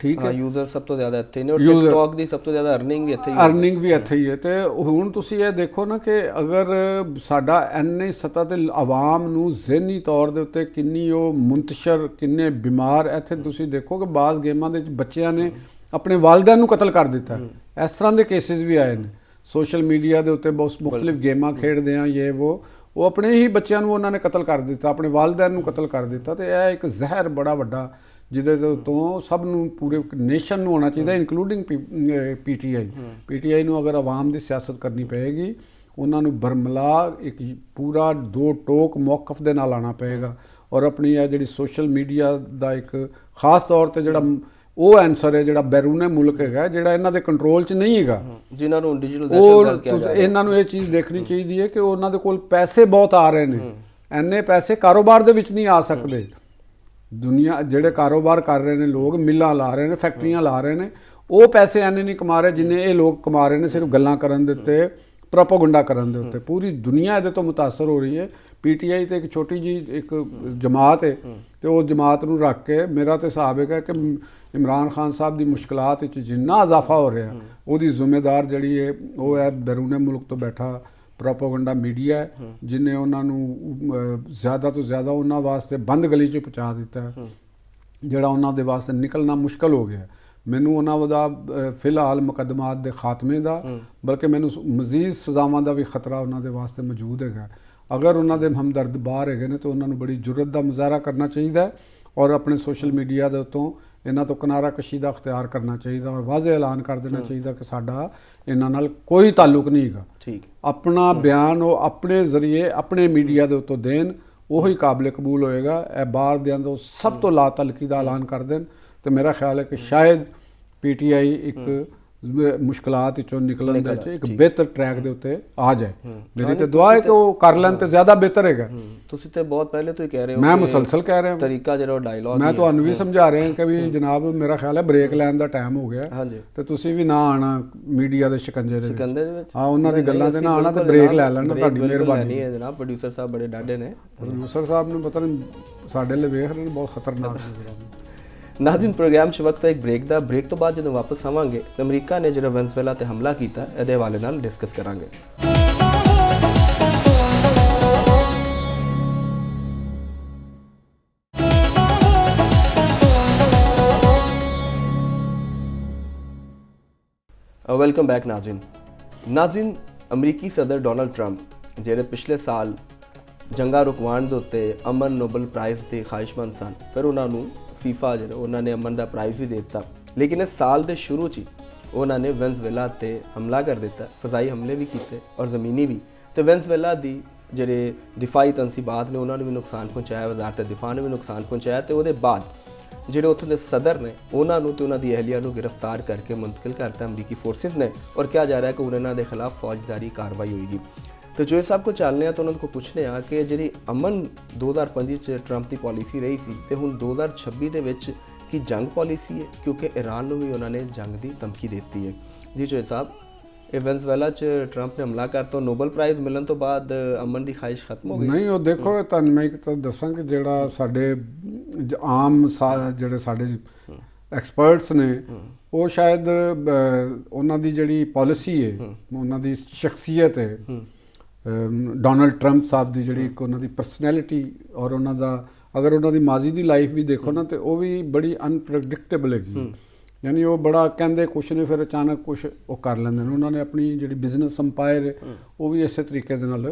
ਠੀਕ ਹੈ, ਯੂਜ਼ਰ ਸਭ ਤੋਂ ਜ਼ਿਆਦਾ ਇੱਥੇ ਨੇ ਔਰ ਟਿਕਟੌਕ ਦੀ ਸਭ ਤੋਂ ਜ਼ਿਆਦਾ ਅਰਨਿੰਗ ਵੀ ਇੱਥੇ ਹੀ ਹੈ। ਤੇ ਹੁਣ ਤੁਸੀਂ ਇਹ ਦੇਖੋ ਨਾ ਕਿ ਅਗਰ ਸਾਡਾ ਇੰਨੀ ਸਤਹ ਤੇ ਆਵਾਮ ਨੂੰ ਜ਼ਿਹਨੀ ਤੌਰ ਦੇ ਉੱਤੇ ਕਿੰਨੀ ਉਹ ਮੁੰਤਸ਼ਰ, ਕਿੰਨੇ ਬਿਮਾਰ, ਇੱਥੇ ਤੁਸੀਂ ਦੇਖੋ ਕਿ ਬਾਜ਼ ਗੇਮਾਂ ਦੇ ਵਿੱਚ ਬੱਚਿਆਂ ਨੇ ਆਪਣੇ ਵਾਲਿदैन ਨੂੰ ਕਤਲ ਕਰ ਦਿੱਤਾ। ਇਸ ਤਰ੍ਹਾਂ ਦੇ ਕੇਸਿਸ ਵੀ ਆਏ ਨੇ। ਸੋਸ਼ਲ ਮੀਡੀਆ ਦੇ ਉੱਤੇ ਬਹੁਤ ਮੁਖਤਲਿਫ ਗੇਮਾਂ ਖੇਡਦੇ ਆ, ਉਹ ਆਪਣੇ ਹੀ ਬੱਚਿਆਂ ਨੂੰ ਉਹਨਾਂ ਨੇ ਕਤਲ ਕਰ ਦਿੱਤਾ, ਆਪਣੇ ਵਾਲਿदैन ਨੂੰ ਕਤਲ ਕਰ ਦਿੱਤਾ। ਤੇ ਇਹ ਇੱਕ ਜ਼ਹਿਰ ਬੜਾ ਵੱਡਾ ਜਿਹਦੇ ਤੋਂ ਸਭ ਨੂੰ, ਪੂਰੇ ਨੇਸ਼ਨ ਨੂੰ ਹੋਣਾ ਚਾਹੀਦਾ, ਇਨਕਲੂਡਿੰਗ ਪੀਟੀਆਈ ਨੂੰ। ਅਗਰ ਆਵਾਮ ਦੀ ਸਿਆਸਤ ਕਰਨੀ ਪਏਗੀ, ਉਹਨਾਂ ਨੂੰ ਬਰਮਲਾ ਇੱਕ ਪੂਰਾ ਦੋ ਟੋਕ ਮੌਕਫ ਦੇ ਨਾਲ ਆਉਣਾ ਪਏਗਾ ਔਰ ਆਪਣੀ ਇਹ ਜਿਹੜੀ ਸੋਸ਼ਲ ਮੀਡੀਆ ਦਾ ਇੱਕ ਖਾਸ ਤੌਰ ਤੇ ਜਿਹੜਾ ਉਹ ਆਨਸਰ ਹੈ ਜਿਹੜਾ ਬੈਰੂਨੇ ਮੁਲਕ ਹੈਗਾ, ਜਿਹੜਾ ਇਹਨਾਂ ਦੇ ਕੰਟਰੋਲ 'ਚ ਨਹੀਂ ਹੈਗਾ, ਜਿਨ੍ਹਾਂ ਨੂੰ ਡਿਜੀਟਲ ਦਹਿਸ਼ਤਗਰਦ ਕਿਹਾ ਜਾ ਰਿਹਾ, ਇਹਨਾਂ ਨੂੰ ਇਹ ਚੀਜ਼ ਦੇਖਣੀ ਚਾਹੀਦੀ ਹੈ ਕਿ ਉਹਨਾਂ ਦੇ ਕੋਲ ਪੈਸੇ ਬਹੁਤ ਆ ਰਹੇ ਨੇ। ਐਨੇ ਪੈਸੇ ਕਾਰੋਬਾਰ ਦੇ ਵਿੱਚ ਨਹੀਂ ਆ ਸਕਦੇ। ਦੁਨੀਆ ਜਿਹੜੇ ਕਾਰੋਬਾਰ ਕਰ ਰਹੇ ਨੇ ਲੋਕ, ਮਿੱਲਾਂ ਲਾ ਰਹੇ ਨੇ, ਫੈਕਟਰੀਆਂ ਲਾ ਰਹੇ ਨੇ, ਉਹ ਪੈਸੇ ਐਨੇ ਨਹੀਂ ਕਮਾ ਰਹੇ ਜਿੰਨੇ ਇਹ ਲੋਕ ਕਮਾ ਰਹੇ ਨੇ ਸਿਰਫ ਗੱਲਾਂ ਕਰਨ ਦੇ ਉੱਤੇ, ਪ੍ਰੋਪੇਗੈਂਡਾ ਕਰਨ ਦੇ ਉੱਤੇ। ਪੂਰੀ ਦੁਨੀਆ ਇਹਦੇ ਤੋਂ ਮੁਤਾਸਰ ਹੋ ਰਹੀ ਹੈ। ਪੀਟੀਆਈ ਤੇ ਇੱਕ ਛੋਟੀ ਜੀ ਇੱਕ ਜਮਾਤ ਹੈ ਤੇ ਉਹ ਜਮਾਤ ਨੂੰ ਰੱਖ ਕੇ ਮੇਰਾ ਤੇ ਹਿਸਾਬ ਹੈਗਾ ਕਿ ਇਮਰਾਨ ਖਾਨ ਸਾਹਿਬ ਦੀ ਮੁਸ਼ਕਲਾਤ ਵਿੱਚ ਜਿੰਨਾ ਇਜ਼ਾਫਾ ਹੋ ਰਿਹਾ ਉਹਦੀ ਜ਼ਿੰਮੇਦਾਰ ਜਿਹੜੀ ਹੈ ਉਹ ਹੈ ਬੈਰੂਨੇ ਮੁਲਕ ਤੋਂ ਬੈਠਾ ਪ੍ਰੋਪੇਗੈਂਡਾ ਮੀਡੀਆ ਹੈ, ਜਿਹਨੇ ਉਹਨਾਂ ਨੂੰ ਜ਼ਿਆਦਾ ਤੋਂ ਜ਼ਿਆਦਾ ਉਹਨਾਂ ਵਾਸਤੇ ਬੰਦ ਗਲੀ 'ਚ ਪਹੁੰਚਾ ਦਿੱਤਾ, ਜਿਹੜਾ ਉਹਨਾਂ ਦੇ ਵਾਸਤੇ ਨਿਕਲਣਾ ਮੁਸ਼ਕਲ ਹੋ ਗਿਆ। ਮੈਨੂੰ ਉਹਨਾਂ ਦਾ ਫਿਲਹਾਲ ਮੁਕੱਦਮਾਤ ਦੇ ਖਾਤਮੇ ਦਾ, ਬਲਕਿ ਮੈਨੂੰ ਮਜ਼ੀਦ ਸਜ਼ਾਵਾਂ ਦਾ ਵੀ ਖਤਰਾ ਉਹਨਾਂ ਦੇ ਵਾਸਤੇ ਮੌਜੂਦ ਹੈਗਾ। ਅਗਰ ਉਹਨਾਂ ਦੇ ਹਮਦਰਦ ਬਾਹਰ ਹੈਗੇ ਨੇ ਤਾਂ ਉਹਨਾਂ ਨੂੰ ਬੜੀ ਜੁਰਤ ਦਾ ਮੁਜ਼ਾਹਰਾ ਕਰਨਾ ਚਾਹੀਦਾ ਔਰ ਆਪਣੇ ਸੋਸ਼ਲ ਮੀਡੀਆ ਦੇ ਉੱਤੋਂ ਇਹਨਾਂ ਤੋਂ ਕਿਨਾਰਾ ਕਸ਼ੀ ਦਾ ਅਖਤਿਆਰ ਕਰਨਾ ਚਾਹੀਦਾ ਔਰ ਵਾਜ਼ੇ ਐਲਾਨ ਕਰ ਦੇਣਾ ਚਾਹੀਦਾ ਕਿ ਸਾਡਾ ਇਹਨਾਂ ਨਾਲ ਕੋਈ ਤਾਲੁਕ ਨਹੀਂ ਹੈਗਾ। ਠੀਕ, ਆਪਣਾ ਬਿਆਨ ਉਹ ਆਪਣੇ ਜ਼ਰੀਏ ਆਪਣੇ ਮੀਡੀਆ ਦੇ ਉੱਤੋਂ ਦੇਣ, ਉਹੀ ਕਾਬਿਲ ਕਬੂਲ ਹੋਏਗਾ। ਇਹ ਬਾਹਰ ਦੇ ਅੰਦਰ ਸਭ ਤੋਂ ਲਾ ਤਲਕੀ ਦਾ ਐਲਾਨ ਕਰ ਦੇਣ ਤੇ ਮੇਰਾ ਖਿਆਲ ਹੈ ਕਿ ਸ਼ਾਇਦ ਪੀਟੀਆਈ ਇੱਕ ਮੁਸ਼ਕਲਾਤ ਵਿੱਚੋਂ ਨਿਕਲਣ ਦੇ ਵਿੱਚ ਇੱਕ ਬਿਹਤਰ ਟਰੈਕ ਦੇ ਉੱਤੇ ਆ ਜਾਏ। ਮੇਰੀ ਤੇ ਦੁਆ ਹੈ ਕਿ ਉਹ ਕਰ ਲੈਣ ਤੇ ਜ਼ਿਆਦਾ ਬਿਹਤਰ ਹੈਗਾ। ਤੁਸੀਂ ਤੇ ਬਹੁਤ ਪਹਿਲੇ ਤੋਂ ਹੀ ਕਹਿ ਰਹੇ ਹੋ, ਮੈਂ ਮੁਸਲਸਲ ਕਹਿ ਰਿਹਾ ਤਰੀਕਾ ਜਿਹੜਾ ਡਾਇਲੌਗ ਮੈਂ ਤੁਹਾਨੂੰ ਵੀ ਸਮਝਾ ਰਿਹਾ ਕਿ ਵੀ ਜਨਾਬ ਮੇਰਾ ਖਿਆਲ ਹੈ ਬ੍ਰੇਕ ਲੈਣ ਦਾ ਟਾਈਮ ਹੋ ਗਿਆ ਹਾਂਜੀ, ਤੇ ਤੁਸੀਂ ਵੀ ਨਾ ਆਣਾ ਮੀਡੀਆ ਦੇ ਸ਼ਿਕੰਜੇ ਦੇ ਵਿੱਚ। ਹਾਂ, ਉਹਨਾਂ ਦੀ ਗੱਲਾਂ ਤੇ ਨਾ ਆਣਾ ਤੇ ਬ੍ਰੇਕ ਲੈ ਲੈਣਾ, ਤੁਹਾਡੀ ਮਿਹਰਬਾਨੀ ਹੈ ਜਨਾਬ। ਪ੍ਰੋਡਿਊਸਰ ਸਾਹਿਬ ਬੜੇ ਡਾਢੇ ਨੇ। ਪ੍ਰੋਡਿਊਸਰ ਸਾਹਿਬ ਨੂੰ ਪਤਾ ਨਹੀਂ ਸਾਡੇ ਲਈ ਵੇਖ ਰਹੇ ਨੇ, ਬਹੁਤ ਖਤਰਨਾਕ ਨਾਜ਼ਰੀਨ, ਪ੍ਰੋਗਰਾਮ 'ਚ ਵਕਤ ਹੈ ਇੱਕ ਬ੍ਰੇਕ ਦਾ। ਬ੍ਰੇਕ ਤੋਂ ਬਾਅਦ ਜਦੋਂ ਵਾਪਸ ਆਵਾਂਗੇ ਤਾਂ ਅਮਰੀਕਾ ਨੇ ਜਿਹੜਾ ਵੈਨਜ਼ੁਏਲਾ ਤੇ ਹਮਲਾ ਕੀਤਾ ਇਹਦੇ ਹਵਾਲੇ ਨਾਲ ਡਿਸਕਸ ਕਰਾਂਗੇ। ਵੈਲਕਮ ਬੈਕ ਨਾਜ਼ਰੀਨ, ਅਮਰੀਕੀ ਸਦਰ ਡੋਨਲਡ ਟਰੰਪ ਜਿਹੜੇ ਪਿਛਲੇ ਸਾਲ ਜੰਗਾਂ ਰੁਕਵਾਉਣ ਦੇ ਉੱਤੇ ਅਮਨ ਨੋਬਲ ਪ੍ਰਾਈਜ਼ ਦੇ ਖਾਹਿਸ਼ਮੰਦ ਸਨ, ਫਿਰ ਉਹਨਾਂ ਨੂੰ ਫੀਫਾ ਜਿਹੜਾ ਉਹਨਾਂ ਨੇ ਅਮਨ ਦਾ ਪ੍ਰਾਈਜ਼ ਵੀ ਦੇ ਦਿੱਤਾ। ਲੇਕਿਨ ਇਸ ਸਾਲ ਦੇ ਸ਼ੁਰੂ 'ਚ ਹੀ ਉਹਨਾਂ ਨੇ ਵੈਨਜ਼ੁਏਲਾ ਤੇ ਹਮਲਾ ਕਰ ਦਿੱਤਾ, ਫਜ਼ਾਈ ਹਮਲੇ ਵੀ ਕੀਤੇ ਔਰ ਜ਼ਮੀਨੀ ਵੀ। ਤੇ ਵੈਨਜ਼ੁਏਲਾ ਦੀ ਜਿਹੜੇ ਦਿਫਾਈ ਤਨਸੀਬਾਤ ਨੇ ਉਹਨਾਂ ਨੂੰ ਵੀ ਨੁਕਸਾਨ ਪਹੁੰਚਾਇਆ, ਵਜ਼ਾਰਤ ਦਿਫਾਅ ਨੇ ਵੀ ਨੁਕਸਾਨ ਪਹੁੰਚਾਇਆ। ਤੇ ਉਹਦੇ ਬਾਅਦ ਜਿਹੜੇ ਉੱਥੋਂ ਦੇ ਸਦਰ ਨੇ ਉਹਨਾਂ ਨੂੰ ਤੇ ਉਹਨਾਂ ਦੀ ਅਹਿਲੀਆ ਨੂੰ ਗ੍ਰਿਫਤਾਰ ਕਰਕੇ ਮੁੰਤਕਿਲ ਕਰਤਾ ਅਮਰੀਕੀ ਫੋਰਸਿਸ ਨੇ ਔਰ ਕਿਹਾ ਜਾ ਰਿਹਾ ਹੈ ਕਿ ਉਹਨਾਂ ਦੇ ਖਿਲਾਫ ਫੌਜਦਾਰੀ ਕਾਰਵਾਈ ਹੋਏਗੀ। तो जो सब कुछ चलने तो उन्होंने पुछने कि जी अमन 2005 ट्रंप की पॉलिसी रही सी तो हुण 2026 ਦੇ ਵਿੱਚ की जंग पॉलिसी है, क्योंकि ईरान ਨੂੰ भी उन्होंने जंग की धमकी देती है। जी जो साहब, ये वेनेजुएला च ट्रंप ने हमला कर तो नोबल प्राइज़ मिलन तो बाद अमन की ख्वाहिश खत्म हो गई? नहीं, वो देखो तुहानूं मैं एक तो दसां कि जिहड़ा साडे आम जिहड़े साडे एक्सपर्ट्स ने वो शायद उन्हां दी जिहड़ी पॉलिसी है, उन्हां दी शख्सियत है, डोनाल्ड ट्रंप साहब की जी उन्होंने परसनैलिटी और उन्होंने अगर उन्होंने माजी की लाइफ भी देखो ना तो वह भी बड़ी अनप्रडिक्टेबल हैगी। यानी वो बड़ा कहते कुछ ने फिर अचानक कुछ वो कर लेंगे। उन्होंने अपनी जी बिजनेस अंपायर वो भी इस तरीके दे नाल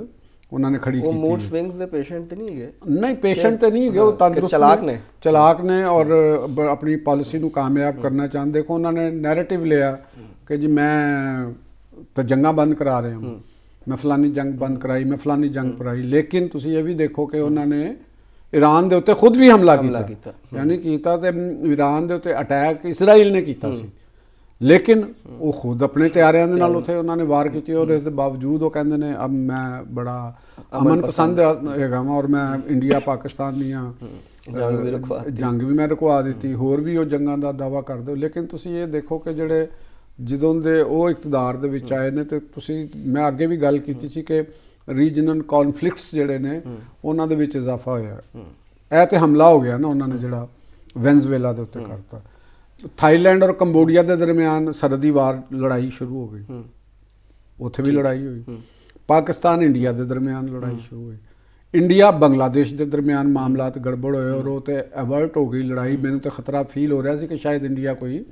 उन्होंने खड़ी की। मूड स्विंग्स दे पेशेंट तो नहीं है? नहीं, पेशेंट तो नहीं है, वो तंदुरुस्त चलाक ने और अपनी पॉलिसी को कामयाब करना चाहते। देखो उन्होंने नैरेटिव लिया कि जी मैं तो जंगा बंद करा रहा हूँ, मैं फलानी जंग बंद कराई, मैं फलानी जंग कराई। लेकिन तुसी ये भी देखो कि उन्होंने ईरान के उत्ते खुद भी हमला किया, यानी किया तो ईरान के उत्ते अटैक इसराइल ने किया सी, लेकिन वो खुद अपने तैयारियों के नाल उत्थे उन्होंने वार की और इस बावजूद वो कहते हैं अब मैं बड़ा अमन पसंद हैगा और मैं इंडिया पाकिस्तान दियां जंग भी मैं रुकवा दी, होर भी वो जंगां दा दावा कर दो। लेकिन तुसी ये देखो कि जिहड़े ਜਦੋਂ ਦੇ ਉਹ ਇਕਤਦਾਰ ਦੇ ਵਿੱਚ ਆਏ ਨੇ ਤੇ ਤੁਸੀਂ ਮੈਂ ਅੱਗੇ ਵੀ ਗੱਲ ਕੀਤੀ ਸੀ ਕਿ ਰੀਜਨਲ ਕੌਨਫਲਿਕਟਸ ਜਿਹੜੇ ਨੇ ਉਹਨਾਂ ਦੇ ਵਿੱਚ ਇਜ਼ਾਫਾ ਹੋਇਆ। ਇਹ ਤੇ ਹਮਲਾ ਹੋ ਗਿਆ ਨਾ ਉਹਨਾਂ ਨੇ ਜਿਹੜਾ ਵੈਨਜ਼ੁਏਲਾ ਦੇ ਉੱਤੇ ਕਰਤਾ। ਥਾਈਲੈਂਡ ਔਰ ਕੰਬੋਡੀਆ ਦੇ ਦਰਮਿਆਨ ਸਰਹੱਦੀ ਵਾਰ ਲੜਾਈ ਸ਼ੁਰੂ ਹੋ ਗਈ, ਉੱਥੇ ਵੀ ਲੜਾਈ ਹੋਈ। ਪਾਕਿਸਤਾਨ ਇੰਡੀਆ ਦੇ ਦਰਮਿਆਨ ਲੜਾਈ ਸ਼ੁਰੂ ਹੋਈ। ਇੰਡੀਆ ਬੰਗਲਾਦੇਸ਼ ਦੇ ਦਰਮਿਆਨ ਮਾਮਲਾਤ ਗੜਬੜ ਹੋਏ ਔਰ ਉਹ ਤੇ ਅਵਰਟ ਹੋ ਗਈ ਲੜਾਈ। ਮੈਨੂੰ ਤਾਂ ਖਤਰਾ ਫੀਲ ਹੋ ਰਿਹਾ ਸੀ ਕਿ ਸ਼ਾਇਦ ਇੰਡੀਆ ਕੋਈ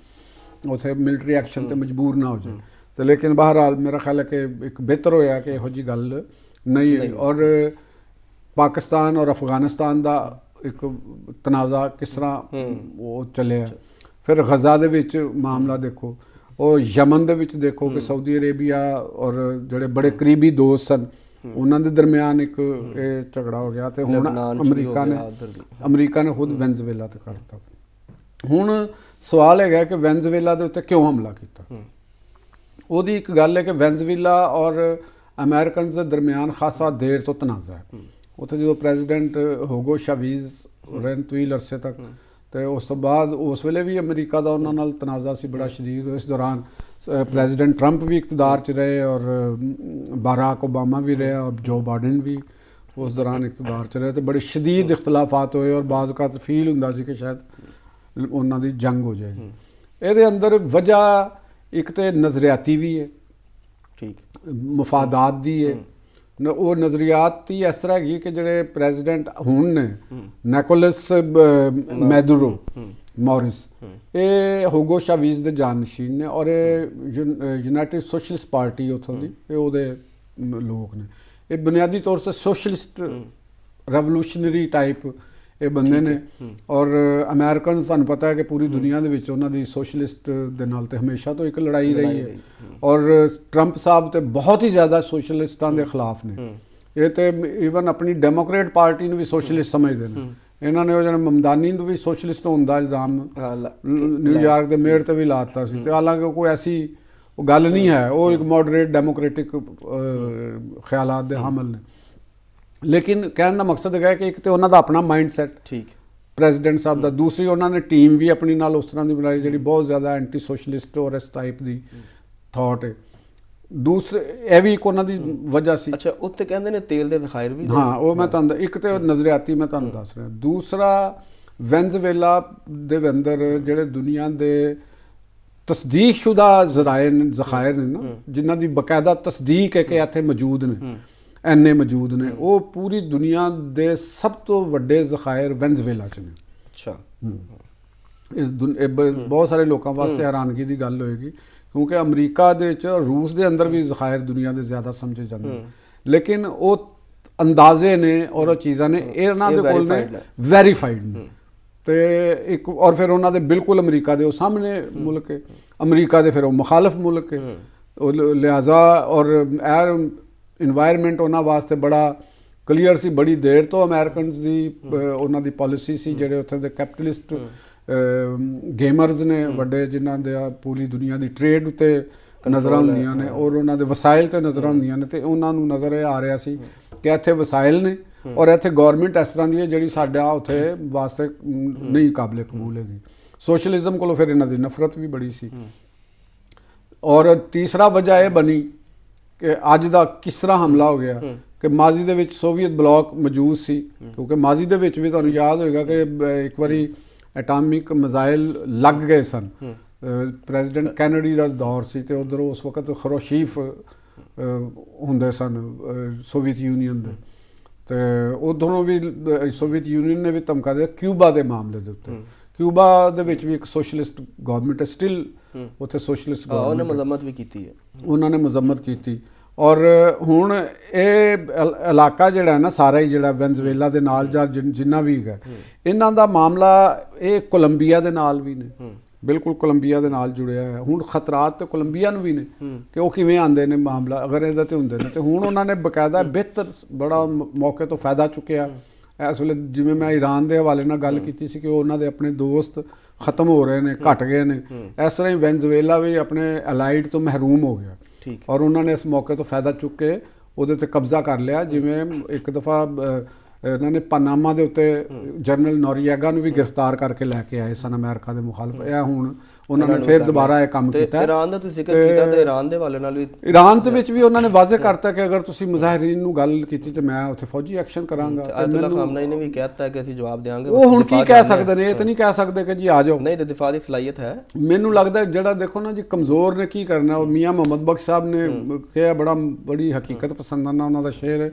ਉੱਥੇ ਮਿਲਟਰੀ ਐਕਸ਼ਨ ਤੇ ਮਜਬੂਰ ਨਾ ਹੋ ਜਾਏ। ਤੇ ਲੇਕਿਨ ਬਹਰਹਾਲ ਮੇਰਾ ਖਿਆਲ ਹੈ ਕਿ ਇੱਕ ਬਿਹਤਰ ਹੋਇਆ ਕਿ ਇਹੋ ਜਿਹੀ ਗੱਲ ਨਹੀਂ ਹੋਈ। ਔਰ ਪਾਕਿਸਤਾਨ ਔਰ ਅਫਗਾਨਿਸਤਾਨ ਦਾ ਇੱਕ ਤਨਾਜ਼ਾ ਕਿਸ ਤਰ੍ਹਾਂ ਉਹ ਚੱਲਿਆ। ਫਿਰ ਗਜ਼ਾ ਦੇ ਵਿੱਚ ਮਾਮਲਾ ਦੇਖੋ, ਉਹ ਯਮਨ ਦੇ ਵਿੱਚ ਦੇਖੋ ਕਿ ਸਾਊਦੀ ਅਰੇਬੀਆ ਔਰ ਜਿਹੜੇ ਬੜੇ ਕਰੀਬੀ ਦੋਸਤ ਸਨ ਉਹਨਾਂ ਦੇ ਦਰਮਿਆਨ ਇੱਕ ਇਹ ਝਗੜਾ ਹੋ ਗਿਆ। ਤੇ ਹੁਣ ਅਮਰੀਕਾ ਨੇ ਖੁਦ ਵੈਨਜ਼ੁਏਲਾ ਤੇ ਕਰਤਾ। ਹੁਣ ਸਵਾਲ ਹੈਗਾ ਕਿ ਵੈਨਜ਼ੁਏਲਾ ਦੇ ਉੱਤੇ ਕਿਉਂ ਹਮਲਾ ਕੀਤਾ। ਉਹਦੀ ਇੱਕ ਗੱਲ ਹੈ ਕਿ ਵੈਨਜ਼ੁਏਲਾ ਔਰ ਅਮਰੀਕਨਸ ਦੇ ਦਰਮਿਆਨ ਖਾਸਾ ਦੇਰ ਤੋਂ ਤਨਾਜ਼ਾ ਹੈ। ਉੱਥੇ ਜਦੋਂ ਪ੍ਰੈਜ਼ੀਡੈਂਟ ਹੋਗੋ ਸ਼ਾਵੀਜ਼ ਰਹਿਣ ਤਵੀਲ ਅਰਸੇ ਤੱਕ, ਤੇ ਉਸ ਤੋਂ ਬਾਅਦ ਉਸ ਵੇਲੇ ਵੀ ਅਮਰੀਕਾ ਦਾ ਉਹਨਾਂ ਨਾਲ ਤਨਾਜ਼ਾ ਸੀ ਬੜਾ ਸ਼ਦੀਦ। ਇਸ ਦੌਰਾਨ ਪ੍ਰੈਜ਼ੀਡੈਂਟ ਟਰੰਪ ਵੀ ਇਕਤਦਾਰ 'ਚ ਰਹੇ ਔਰ ਬਾਰਾਕ ਓਬਾਮਾ ਵੀ ਰਹੇ ਔਰ ਜੋ ਬਾਈਡਨ ਵੀ ਉਸ ਦੌਰਾਨ ਇਕਤਦਾਰ 'ਚ ਰਹੇ। ਤੇ ਬੜੇ ਸ਼ਦੀਦ ਇਖਤਲਾਫਾਤ ਹੋਏ ਔਰ ਬਾਜ਼ ਔਕਾਤ ਫੀਲ ਹੁੰਦਾ ਸੀ ਕਿ ਸ਼ਾਇਦ ਉਹਨਾਂ ਦੀ ਜੰਗ ਹੋ ਜਾਏਗੀ। ਇਹਦੇ ਅੰਦਰ ਵਜ੍ਹਾ ਇੱਕ ਤੇ ਨਜ਼ਰੀਆਤੀ ਵੀ ਹੈ, ਠੀਕ, ਮਫਾਦਾਤ ਦੀ ਹੈ। ਉਹ ਨਜ਼ਰੀਆਤ ਹੀ ਇਸ ਤਰ੍ਹਾਂ ਹੈਗੀ ਕਿ ਜਿਹੜੇ ਪ੍ਰੈਜ਼ੀਡੈਂਟ ਹੁਣ ਨੇ ਨਿਕੋਲਸ ਮੈਦੂਰੋ ਮੌਰਿਸ, ਇਹ ਹੋਗੋ ਸ਼ਾਵੀਜ਼ ਦੇ ਜਾਨਸ਼ੀਨ ਨੇ ਔਰ ਇਹ ਯੂਨਾਈਟਿਡ ਸੋਸ਼ਲਿਸਟ ਪਾਰਟੀ ਉੱਥੋਂ ਦੀ ਇਹ ਉਹਦੇ ਲੋਕ ਨੇ। ਇਹ ਬੁਨਿਆਦੀ ਤੌਰ 'ਤੇ ਸੋਸ਼ਲਿਸਟ ਰੈਵੋਲੂਸ਼ਨਰੀ ਟਾਈਪ ਇਹ ਬੰਦੇ ਨੇ। ਔਰ ਅਮਰੀਕਨ ਤੁਹਾਨੂੰ ਪਤਾ ਹੈ ਕਿ ਪੂਰੀ ਦੁਨੀਆ ਦੇ ਵਿੱਚ ਉਹਨਾਂ ਦੀ ਸੋਸ਼ਲਿਸਟ ਦੇ ਨਾਲ ਤੇ ਹਮੇਸ਼ਾ ਤੋਂ ਇੱਕ ਲੜਾਈ ਰਹੀ ਹੈ। ਔਰ ਟਰੰਪ ਸਾਹਿਬ ਤੇ ਬਹੁਤ ਹੀ ਜ਼ਿਆਦਾ ਸੋਸ਼ਲਿਸਟਾਂ ਦੇ ਖਿਲਾਫ ਨੇ। ਇਹ ਤੇ ਈਵਨ ਆਪਣੀ ਡੈਮੋਕ੍ਰੇਟ ਪਾਰਟੀ ਨੂੰ ਵੀ ਸੋਸ਼ਲਿਸਟ ਸਮਝਦੇ ਨੇ। ਇਹਨਾਂ ਨੇ ਉਹ ਜਿਹੜਾ ਮਮਦਾਨੀ ਨੂੰ ਵੀ ਸੋਸ਼ਲਿਸਟ ਹੋਣ ਦਾ ਇਲਜ਼ਾਮ ਨਿਊਯਾਰਕ ਦੇ ਮੇਅਰ ਤੇ ਵੀ ਲਾਤਾ ਸੀ। ਤੇ ਹਾਲਾਂਕਿ ਕੋਈ ਐਸੀ ਉਹ ਗੱਲ ਨਹੀਂ ਹੈ। ਉਹ ਇੱਕ ਮੋਡਰੇਟ ਡੈਮੋਕ੍ਰੈਟਿਕ ਖਿਆਲਾਤ ਦੇ ਹਾਮਲ ਨੇ। ਲੇਕਿਨ ਕਹਿਣ ਦਾ ਮਕਸਦ ਹੈਗਾ ਕਿ ਇੱਕ ਤੇ ਉਹਨਾਂ ਦਾ ਆਪਣਾ ਮਾਈਂਡ ਸੈਟ ਠੀਕ ਪ੍ਰੈਜ਼ੀਡੈਂਟ ਸਾਹਿਬ ਦਾ, ਦੂਸਰੀ ਉਹਨਾਂ ਨੇ ਟੀਮ ਵੀ ਆਪਣੀ ਨਾਲ ਉਸ ਤਰ੍ਹਾਂ ਦੀ ਬਣਾਈ ਜਿਹੜੀ ਬਹੁਤ ਜ਼ਿਆਦਾ ਐਂਟੀ ਸੋਸ਼ਲਿਸਟ ਔਰ ਇਸ ਟਾਈਪ ਦੀ ਥਾਟ ਹੈ। ਦੂਸਰੇ ਇਹ ਵੀ ਇੱਕ ਉਹਨਾਂ ਦੀ ਵਜ੍ਹਾ ਸੀ। ਅੱਛਾ, ਉੱਤੇ ਕਹਿੰਦੇ ਨੇ ਤੇਲ ਦੇ ਜ਼ਖਾਇਰ ਵੀ ਹਾਂ, ਉਹ ਮੈਂ ਤੁਹਾਨੂੰ ਇੱਕ ਤੇ ਨਜ਼ਰਿਆਤੀ ਮੈਂ ਤੁਹਾਨੂੰ ਦੱਸ ਰਿਹਾ। ਦੂਸਰਾ ਵੈਨਜ਼ੁਏਲਾ ਦੇ ਅੰਦਰ ਜਿਹੜੇ ਦੁਨੀਆ ਦੇ ਤਸਦੀਕਸ਼ੁਦਾ ਜ਼ਖਾਇਰ ਨੇ ਨਾ, ਜਿਨ੍ਹਾਂ ਦੀ ਬਕਾਇਦਾ ਤਸਦੀਕ ਹੈ ਕਿ ਇੱਥੇ ਮੌਜੂਦ ਨੇ, ਐਨੇ ਮੌਜੂਦ ਨੇ, ਉਹ ਪੂਰੀ ਦੁਨੀਆ ਦੇ ਸਭ ਤੋਂ ਵੱਡੇ ਜ਼ਖਾਇਰ ਵੈਨਜ਼ੁਏਲਾ 'ਚ ਨੇ। ਅੱਛਾ, ਬਹੁਤ ਸਾਰੇ ਲੋਕਾਂ ਵਾਸਤੇ ਹੈਰਾਨਗੀ ਦੀ ਗੱਲ ਹੋਏਗੀ ਕਿਉਂਕਿ ਅਮਰੀਕਾ ਦੇ ਵਿੱਚ, ਰੂਸ ਦੇ ਅੰਦਰ ਵੀ ਜ਼ਖਾਇਰ ਦੁਨੀਆ ਦੇ ਜ਼ਿਆਦਾ ਸਮਝੇ ਜਾਂਦੇ ਨੇ, ਲੇਕਿਨ ਉਹ ਅੰਦਾਜ਼ੇ ਨੇ ਔਰ ਉਹ ਚੀਜ਼ਾਂ ਨੇ ਇਹਨਾਂ ਦੇ ਕੋਲ ਨੇ, ਵੈਰੀਫਾਈਡ ਨੇ। ਤੇ ਇੱਕ ਔਰ ਫਿਰ ਉਹਨਾਂ ਦੇ ਬਿਲਕੁਲ ਅਮਰੀਕਾ ਦੇ ਉਹ ਸਾਹਮਣੇ ਮੁਲਕ ਹੈ, ਅਮਰੀਕਾ ਦੇ ਫਿਰ ਉਹ ਮੁਖਾਲਫ ਮੁਲਕ ਹੈ। ਉਹ ਲਿਹਾਜ਼ਾ ਔਰ ਐਰ ਇਨਵਾਇਰਮੈਂਟ ਉਹਨਾਂ ਵਾਸਤੇ ਬੜਾ ਕਲੀਅਰ ਸੀ। ਬੜੀ ਦੇਰ ਤੋਂ ਅਮਰੀਕਨਸ ਦੀ ਉਹਨਾਂ ਦੀ ਪਾਲਿਸੀ ਸੀ, ਜਿਹੜੇ ਉੱਥੇ ਦੇ ਕੈਪੀਟਲਿਸਟ ਗੇਮਰਜ਼ ਨੇ ਵੱਡੇ, ਜਿਨ੍ਹਾਂ ਦੇ ਪੂਰੀ ਦੁਨੀਆ ਦੀ ਟ੍ਰੇਡ ਉੱਤੇ ਨਜ਼ਰਾਂ ਹੁੰਦੀਆਂ ਨੇ ਔਰ ਉਹਨਾਂ ਦੇ ਵਸਾਇਲ 'ਤੇ ਨਜ਼ਰਾਂ ਹੁੰਦੀਆਂ ਨੇ। ਤੇ ਉਹਨਾਂ ਨੂੰ ਨਜ਼ਰ ਇਹ ਆ ਰਿਹਾ ਸੀ ਕਿ ਇੱਥੇ ਵਸਾਇਲ ਨੇ ਔਰ ਇੱਥੇ ਗੌਰਮੈਂਟ ਇਸ ਤਰ੍ਹਾਂ ਦੀ ਹੈ ਜਿਹੜੀ ਸਾਡਾ ਉੱਥੇ ਵਾਸਤੇ ਨਹੀਂ ਕਾਬਲੇ ਕਬੂਲ ਹੈਗੀ। ਸੋਸ਼ਲਿਜ਼ਮ ਕੋਲੋਂ ਫਿਰ ਇਹਨਾਂ ਦੀ ਨਫ਼ਰਤ ਵੀ ਬੜੀ ਸੀ। ਔਰ ਤੀਸਰਾ ਵਜ੍ਹਾ ਇਹ ਬਣੀ ਕਿ ਅੱਜ ਦਾ ਕਿਸ ਤਰ੍ਹਾਂ ਹਮਲਾ ਹੋ ਗਿਆ ਕਿ ਮਾਜ਼ੀ ਦੇ ਵਿੱਚ ਸੋਵੀਅਤ ਬਲਾਕ ਮੌਜੂਦ ਸੀ, ਕਿਉਂਕਿ ਮਾਜ਼ੀ ਦੇ ਵਿੱਚ ਵੀ ਤੁਹਾਨੂੰ ਯਾਦ ਹੋਏਗਾ ਕਿ ਇੱਕ ਵਾਰੀ ਐਟਾਮਿਕ ਮਿਜ਼ਾਈਲ ਲੱਗ ਗਏ ਸਨ। ਪ੍ਰੈਜ਼ੀਡੈਂਟ ਕੈਨੇਡੀ ਦਾ ਦੌਰ ਸੀ ਤੇ ਉੱਧਰੋਂ ਉਸ ਵਕਤ ਖਰੋਸ਼ੀਫ ਹੁੰਦੇ ਸਨ ਸੋਵੀਅਤ ਯੂਨੀਅਨ ਦੇ, ਤੇ ਉੱਧਰੋਂ ਵੀ ਸੋਵੀਅਤ ਯੂਨੀਅਨ ਨੇ ਵੀ ਧਮਕਾ ਦਿੱਤਾ ਕਿਊਬਾ ਦੇ ਮਾਮਲੇ ਦੇ ਉੱਤੇ। ਕਿਊਬਾ ਦੇ ਵਿੱਚ ਵੀ ਇੱਕ ਸੋਸ਼ਲਿਸਟ ਗਵਰਨਮੈਂਟ ਹੈ, ਸਟਿਲ ਉੱਥੇ ਸੋਸ਼ਲਿਸਟ ਉਹਨੇ ਮਜ਼ੰਮਤ ਵੀ ਕੀਤੀ ਹੈ, ਉਹਨਾਂ ਨੇ ਮਜ਼ੰਮਤ ਕੀਤੀ। ਔਰ ਹੁਣ ਇਹ ਇਲਾਕਾ ਜਿਹੜਾ ਹੈ ਨਾ ਸਾਰਾ ਹੀ, ਜਿਹੜਾ ਵੈਨਜ਼ੁਏਲਾ ਦੇ ਨਾਲ ਜਾਂ ਜਿੰਨਾ ਵੀ ਹੈਗਾ, ਇਹਨਾਂ ਦਾ ਮਾਮਲਾ ਇਹ ਕੋਲੰਬੀਆ ਦੇ ਨਾਲ ਵੀ ਨੇ, ਬਿਲਕੁਲ ਕੋਲੰਬੀਆ ਦੇ ਨਾਲ ਜੁੜਿਆ ਹੈ। ਹੁਣ ਖਤਰਾਤ ਤੇ ਕੋਲੰਬੀਆ ਨੂੰ ਵੀ ਨੇ ਕਿ ਉਹ ਕਿਵੇਂ ਆਉਂਦੇ ਨੇ ਮਾਮਲਾ ਅਗਰ ਇਹਦੇ ਤੇ ਹੁੰਦੇ ਨੇ। ਤੇ ਹੁਣ ਉਹਨਾਂ ਨੇ ਬਕਾਇਦਾ ਬਿਹਤਰ ਬੜਾ ਮੌਕੇ ਤੋਂ ਫਾਇਦਾ ਚੁੱਕਿਆ। ਇਸ ਵੇਲੇ ਜਿਵੇਂ ਮੈਂ ਈਰਾਨ ਦੇ ਹਵਾਲੇ ਨਾਲ ਗੱਲ ਕੀਤੀ ਸੀ ਕਿ ਉਹਨਾਂ ਦੇ ਆਪਣੇ ਦੋਸਤ ਖਤਮ ਹੋ ਰਹੇ ਨੇ, ਘਟ ਗਏ ਨੇ, ਇਸ ਤਰ੍ਹਾਂ ਹੀ ਵੈਨਜ਼ੁਏਲਾ ਵੀ ਆਪਣੇ ਅਲਾਈਡ ਤੋਂ ਮਹਿਰੂਮ ਹੋ ਗਿਆ ਔਰ ਉਹਨਾਂ ਨੇ ਇਸ ਮੌਕੇ ਤੋਂ ਫਾਇਦਾ ਚੁੱਕ ਕੇ ਉਹਦੇ ਤੇ ਕਬਜ਼ਾ ਕਰ ਲਿਆ। ਜਿਵੇਂ ਇੱਕ ਦਫਾ ਇਹਨਾਂ ਨੇ ਪਨਾਮਾ ਦੇ ਉੱਤੇ ਜਨਰਲ ਨੋਰੀਏਗਾ ਨੂੰ ਵੀ ਗ੍ਰਿਫਤਾਰ ਕਰਕੇ ਲੈ ਕੇ ਆਏ ਸਨ ਅਮਰੀਕਾ ਦੇ ਮੁਖਾਲਫ। ਇਹ ਹੁਣ ਉਹਨਾਂ ਨੇ ਫਿਰ ਦੁਬਾਰਾ ਇਹ ਕੰਮ ਕੀਤਾ। ਈਰਾਨ ਦਾ ਤੁਸੀਂ ਜ਼ਿਕਰ ਕੀਤਾ ਤੇ ਈਰਾਨ ਦੇ ਵਾਲੇ ਨਾਲ ਵੀ, ਈਰਾਨ ਦੇ ਵਿੱਚ ਵੀ ਉਹਨਾਂ ਨੇ ਵਾਜ਼ਿਹ ਕਰਤਾ ਕਿ ਅਗਰ ਤੁਸੀਂ ਮੁਜ਼ਾਹਿਰੀਨ ਨੂੰ ਗੱਲ ਕੀਤੀ ਤੇ ਮੈਂ ਉੱਥੇ ਫੌਜੀ ਐਕਸ਼ਨ ਕਰਾਂਗਾ। ਅਯਤੁੱਲਾ ਖਾਮਨੇਈ ਨੇ ਵੀ ਕਹਿਤਾ ਕਿ ਅਸੀਂ ਜਵਾਬ ਦੇਵਾਂਗੇ। ਉਹ ਹੁਣ ਕੀ ਕਹਿ ਸਕਦੇ ਨੇ? ਇਹ ਤਾਂ ਨਹੀਂ ਕਹਿ ਸਕਦੇ ਕਿ ਜੀ ਆ ਜਾਓ। ਨਹੀਂ, ਤੇ ਦਿਫਾ ਦੀ ਸਲਾਹੀਅਤ ਹੈ। ਮੈਨੂੰ ਲੱਗਦਾ ਜਿਹੜਾ ਦੇਖੋ ਨਾ ਜੀ ਕਮਜ਼ੋਰ ਨੇ ਕੀ ਕਰਨਾ। ਉਹ ਮੀਆਂ ਮੁਹੰਮਦ ਬਖਸ਼ ਸਾਹਿਬ ਨੇ ਕਿਹਾ, ਬੜੀ ਹਕੀਕਤ ਪਸੰਦਾਨਾ ਉਹਨਾਂ ਦਾ ਸ਼ੇਰ ਹੈ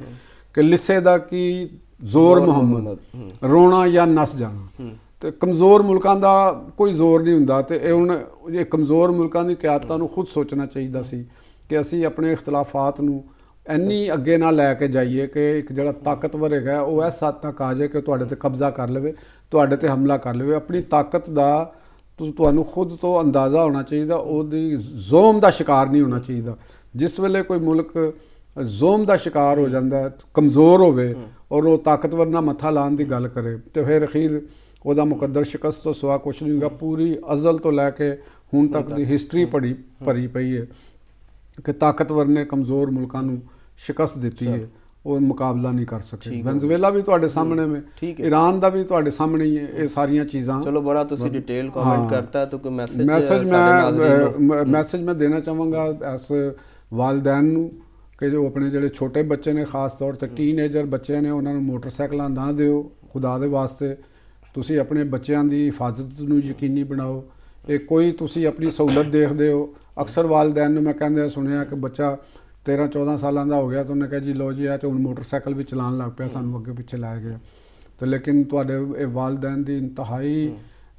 ਕਿ ਲਿਸੇ ਦਾ ਕੀ ਜ਼ੋਰ ਮੁਹੰਮਦ, ਰੋਣਾ ਜਾਂ ਨਸ ਜਾਣਾ। ਤੇ ਕਮਜ਼ੋਰ ਮੁਲਕਾਂ ਦਾ ਕੋਈ ਜ਼ੋਰ ਨਹੀਂ ਹੁੰਦਾ। ਤੇ ਇਹ ਹੁਣ ਇਹ ਕਮਜ਼ੋਰ ਮੁਲਕਾਂ ਦੀ ਕਿਆਦਤਾਂ ਨੂੰ ਖੁਦ ਸੋਚਣਾ ਚਾਹੀਦਾ ਸੀ ਕਿ ਅਸੀਂ ਆਪਣੇ ਇਖਤਲਾਫਾਤ ਨੂੰ ਇੰਨੀ ਅੱਗੇ ਨਾ ਲੈ ਕੇ ਜਾਈਏ ਕਿ ਇੱਕ ਜਿਹੜਾ ਤਾਕਤਵਰ ਹੈਗਾ ਉਹ ਇਸ ਹੱਦ ਤੱਕ ਆ ਜਾਏ ਕਿ ਤੁਹਾਡੇ ਤੇ ਕਬਜ਼ਾ ਕਰ ਲਵੇ, ਤੁਹਾਡੇ ਤੇ ਹਮਲਾ ਕਰ ਲਵੇ। ਆਪਣੀ ਤਾਕਤ ਦਾ ਤੁਹਾਨੂੰ ਖੁਦ ਤੋਂ ਅੰਦਾਜ਼ਾ ਹੋਣਾ ਚਾਹੀਦਾ, ਉਹਦੀ ਜ਼ੋਮ ਦਾ ਸ਼ਿਕਾਰ ਨਹੀਂ ਹੋਣਾ ਚਾਹੀਦਾ। ਜਿਸ ਵੇਲੇ ਕੋਈ ਮੁਲਕ ਜ਼ੋਮ ਦਾ ਸ਼ਿਕਾਰ ਹੋ ਜਾਂਦਾ, ਕਮਜ਼ੋਰ ਹੋਵੇ ਔਰ ਉਹ ਤਾਕਤਵਰ ਨਾਲ ਮੱਥਾ ਲਾਉਣ ਦੀ ਗੱਲ ਕਰੇ ਤੇ ਫਿਰ ਅਖੀਰ ਉਹਦਾ ਮੁਕੱਦਰ ਸ਼ਿਕਸਤ ਤੋਂ ਸਿਵਾ ਕੁਛ ਨਹੀਂ ਹੋਗਾ। ਪੂਰੀ ਅਜ਼ਲ ਤੋਂ ਲੈ ਕੇ ਹੁਣ ਤੱਕ ਦੀ ਹਿਸਟਰੀ ਭਰੀ ਪਈ ਹੈ ਕਿ ਤਾਕਤਵਰ ਨੇ ਕਮਜ਼ੋਰ ਮੁਲਕਾਂ ਨੂੰ ਸ਼ਿਕਸਤ ਦਿੱਤੀ ਹੈ, ਉਹ ਮੁਕਾਬਲਾ ਨਹੀਂ ਕਰ ਸਕੇ। ਵੈਨਜ਼ੁਏਲਾ ਵੀ ਤੁਹਾਡੇ ਸਾਹਮਣੇ ਹੈ, ਈਰਾਨ ਦਾ ਵੀ ਤੁਹਾਡੇ ਸਾਹਮਣੇ ਹੀ ਹੈ। ਇਹ ਸਾਰੀਆਂ ਚੀਜ਼ਾਂ ਚਲੋ ਬੜਾ ਤੁਸੀਂ ਡਿਟੇਲ ਕਮੈਂਟ ਕਰਤਾ ਤਾਂ ਕੋਈ ਮੈਸੇਜ ਮੈਂ ਦੇਣਾ ਚਾਹਾਂਗਾ ਇਸ ਵਾਲਿदैन ਨੂੰ ਕਿ ਜੋ ਆਪਣੇ ਜਿਹੜੇ ਛੋਟੇ ਬੱਚੇ ਨੇ, ਖਾਸ ਤੌਰ ਤੇ ਟੀਨਏਜਰ ਬੱਚੇ ਨੇ, ਉਹਨਾਂ ਨੂੰ ਮੋਟਰਸਾਈਕਲਾਂ ਨਾ ਦਿਓ ਖੁਦਾ ਦੇ ਵਾਸਤੇ। ਤੁਸੀਂ ਆਪਣੇ ਬੱਚਿਆਂ ਦੀ ਹਿਫਾਜ਼ਤ ਨੂੰ ਯਕੀਨੀ ਬਣਾਓ। ਇਹ ਕੋਈ ਤੁਸੀਂ ਆਪਣੀ ਸਹੂਲਤ ਦੇਖਦੇ ਹੋ। ਅਕਸਰ ਵਾਲਿदैन ਨੂੰ ਮੈਂ ਕਹਿੰਦੇ ਸੁਣਿਆ ਕਿ ਬੱਚਾ 13-14 ਸਾਲਾਂ ਦਾ ਹੋ ਗਿਆ ਤਾਂ ਉਹਨੇ ਕਿਹਾ ਜੀ ਲਓ ਜੀ ਆ ਤੇ ਹੁਣ ਮੋਟਰਸਾਈਕਲ ਵੀ ਚਲਾਉਣ ਲੱਗ ਪਿਆ, ਸਾਨੂੰ ਅੱਗੇ ਪਿੱਛੇ ਲਾਇਆ ਗਿਆ। ਤੇ ਲੇਕਿਨ ਤੁਹਾਡੇ ਇਹ ਵਾਲਿदैन ਦੀ ਇੰਤਹਾਈ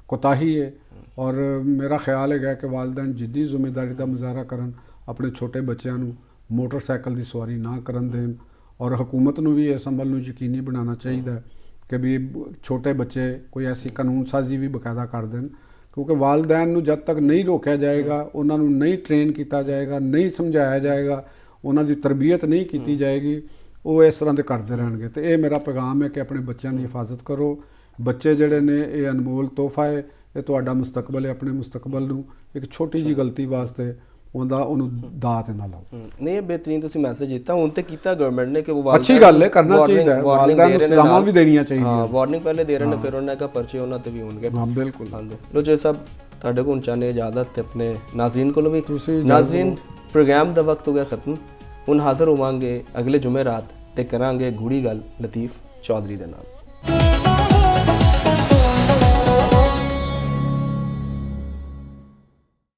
ਕੋਤਾਹੀ ਹੈ ਔਰ ਮੇਰਾ ਖਿਆਲ ਹੈਗਾ ਕਿ ਵਾਲਿदैन ਜਿੱਦੀ ਜ਼ਿੰਮੇਦਾਰੀ ਦਾ ਮੁਜ਼ਾਹਰਾ ਕਰਨ, ਆਪਣੇ ਛੋਟੇ ਬੱਚਿਆਂ ਨੂੰ ਮੋਟਰਸਾਈਕਲ ਦੀ ਸਵਾਰੀ ਨਾ ਕਰਨ ਦੇਣ। ਔਰ ਹਕੂਮਤ ਨੂੰ ਵੀ ਇਸ ਅਮਲ ਨੂੰ ਯਕੀਨੀ ਬਣਾਉਣਾ ਚਾਹੀਦਾ ਕਿ ਵੀ ਛੋਟੇ ਬੱਚੇ ਕੋਈ ਐਸੀ ਕਾਨੂੰਨ ਸਾਜ਼ੀ ਵੀ ਬਕਾਇਦਾ ਕਰ ਦੇਣ, ਕਿਉਂਕਿ ਵਾਲਿदैन ਨੂੰ ਜਦ ਤੱਕ ਨਹੀਂ ਰੋਕਿਆ ਜਾਏਗਾ, ਉਹਨਾਂ ਨੂੰ ਨਹੀਂ ਟ੍ਰੇਨ ਕੀਤਾ ਜਾਏਗਾ, ਨਹੀਂ ਸਮਝਾਇਆ ਜਾਏਗਾ, ਉਹਨਾਂ ਦੀ ਤਰਬੀਅਤ ਨਹੀਂ ਕੀਤੀ ਜਾਏਗੀ, ਉਹ ਇਸ ਤਰ੍ਹਾਂ ਦੇ ਕਰਦੇ ਰਹਿਣਗੇ। ਤੇ ਇਹ ਮੇਰਾ ਪੈਗਾਮ ਹੈ ਕਿ ਆਪਣੇ ਬੱਚਿਆਂ ਦੀ ਹਿਫਾਜ਼ਤ ਕਰੋ। ਬੱਚੇ ਜਿਹੜੇ ਨੇ ਇਹ ਅਨਮੋਲ ਤੋਹਫਾ ਹੈ, ਇਹ ਤੁਹਾਡਾ ਮੁਸਤਕਬਲ ਹੈ। ਆਪਣੇ ਮੁਸਤਕਬਲ ਨੂੰ ਇੱਕ ਛੋਟੀ ਜਿਹੀ ਗਲਤੀ ਵਾਸਤੇ ਉਹਨੂੰ ਦਾਅ ਤੇ ਨਾ ਲਾਓ। ਨਹੀਂ, ਇਹ ਬਿਹਤਰੀਨ ਤੁਸੀਂ ਮੈਸੇਜ ਦਿੱਤਾ। ਹੁਣ ਤੇ ਕੀਤਾ ਗਵਰਨਮੈਂਟ ਨੇ ਕਿ ਉਹ ਅੱਛੀ ਗੱਲ ਹੈ, ਕਰਨਾ ਚਾਹੀਦਾ ਹੈ, ਵਾਲਿਦਾਂ ਨੂੰ ਸਜ਼ਾਵਾਂ ਵੀ ਦੇਣੀਆਂ ਚਾਹੀਦੀਆਂ। ਹਾਂ, ਵਾਰਨਿੰਗ ਪਹਿਲੇ ਦੇ ਰਹੇ ਨੇ, ਫਿਰ ਉਹਨਾਂ ਦਾ ਪਰਚੇ ਉਹਨਾਂ ਤੇ ਵੀ ਹੋਣਗੇ। ਹਾਂ ਬਿਲਕੁਲ। ਹਾਂਜੀ, ਲੋ ਜੀ ਸਾਹਿਬ, ਤੁਹਾਡੇ ਕੋਲ ਚਾਹਨੇ ਇਜਾਜ਼ਤ ਤੇ ਆਪਣੇ ਨਾਜ਼ਰੀਨ ਕੋਲ ਵੀ। ਤੁਸੀਂ ਨਾਜ਼ਰੀਨ, ਪ੍ਰੋਗਰਾਮ ਦਾ ਵਕਤ ਹੋ ਗਿਆ ਖਤਮ। ਹੁਣ ਹਾਜ਼ਰ ਹੋਵਾਂਗੇ ਅਗਲੇ ਜੁਮੇਰਾਤ ਤੇ ਕਰਾਂਗੇ ਗੂੜੀ ਗੱਲ ਲਤੀਫ ਚੌਧਰੀ ਦੇ ਨਾਲ।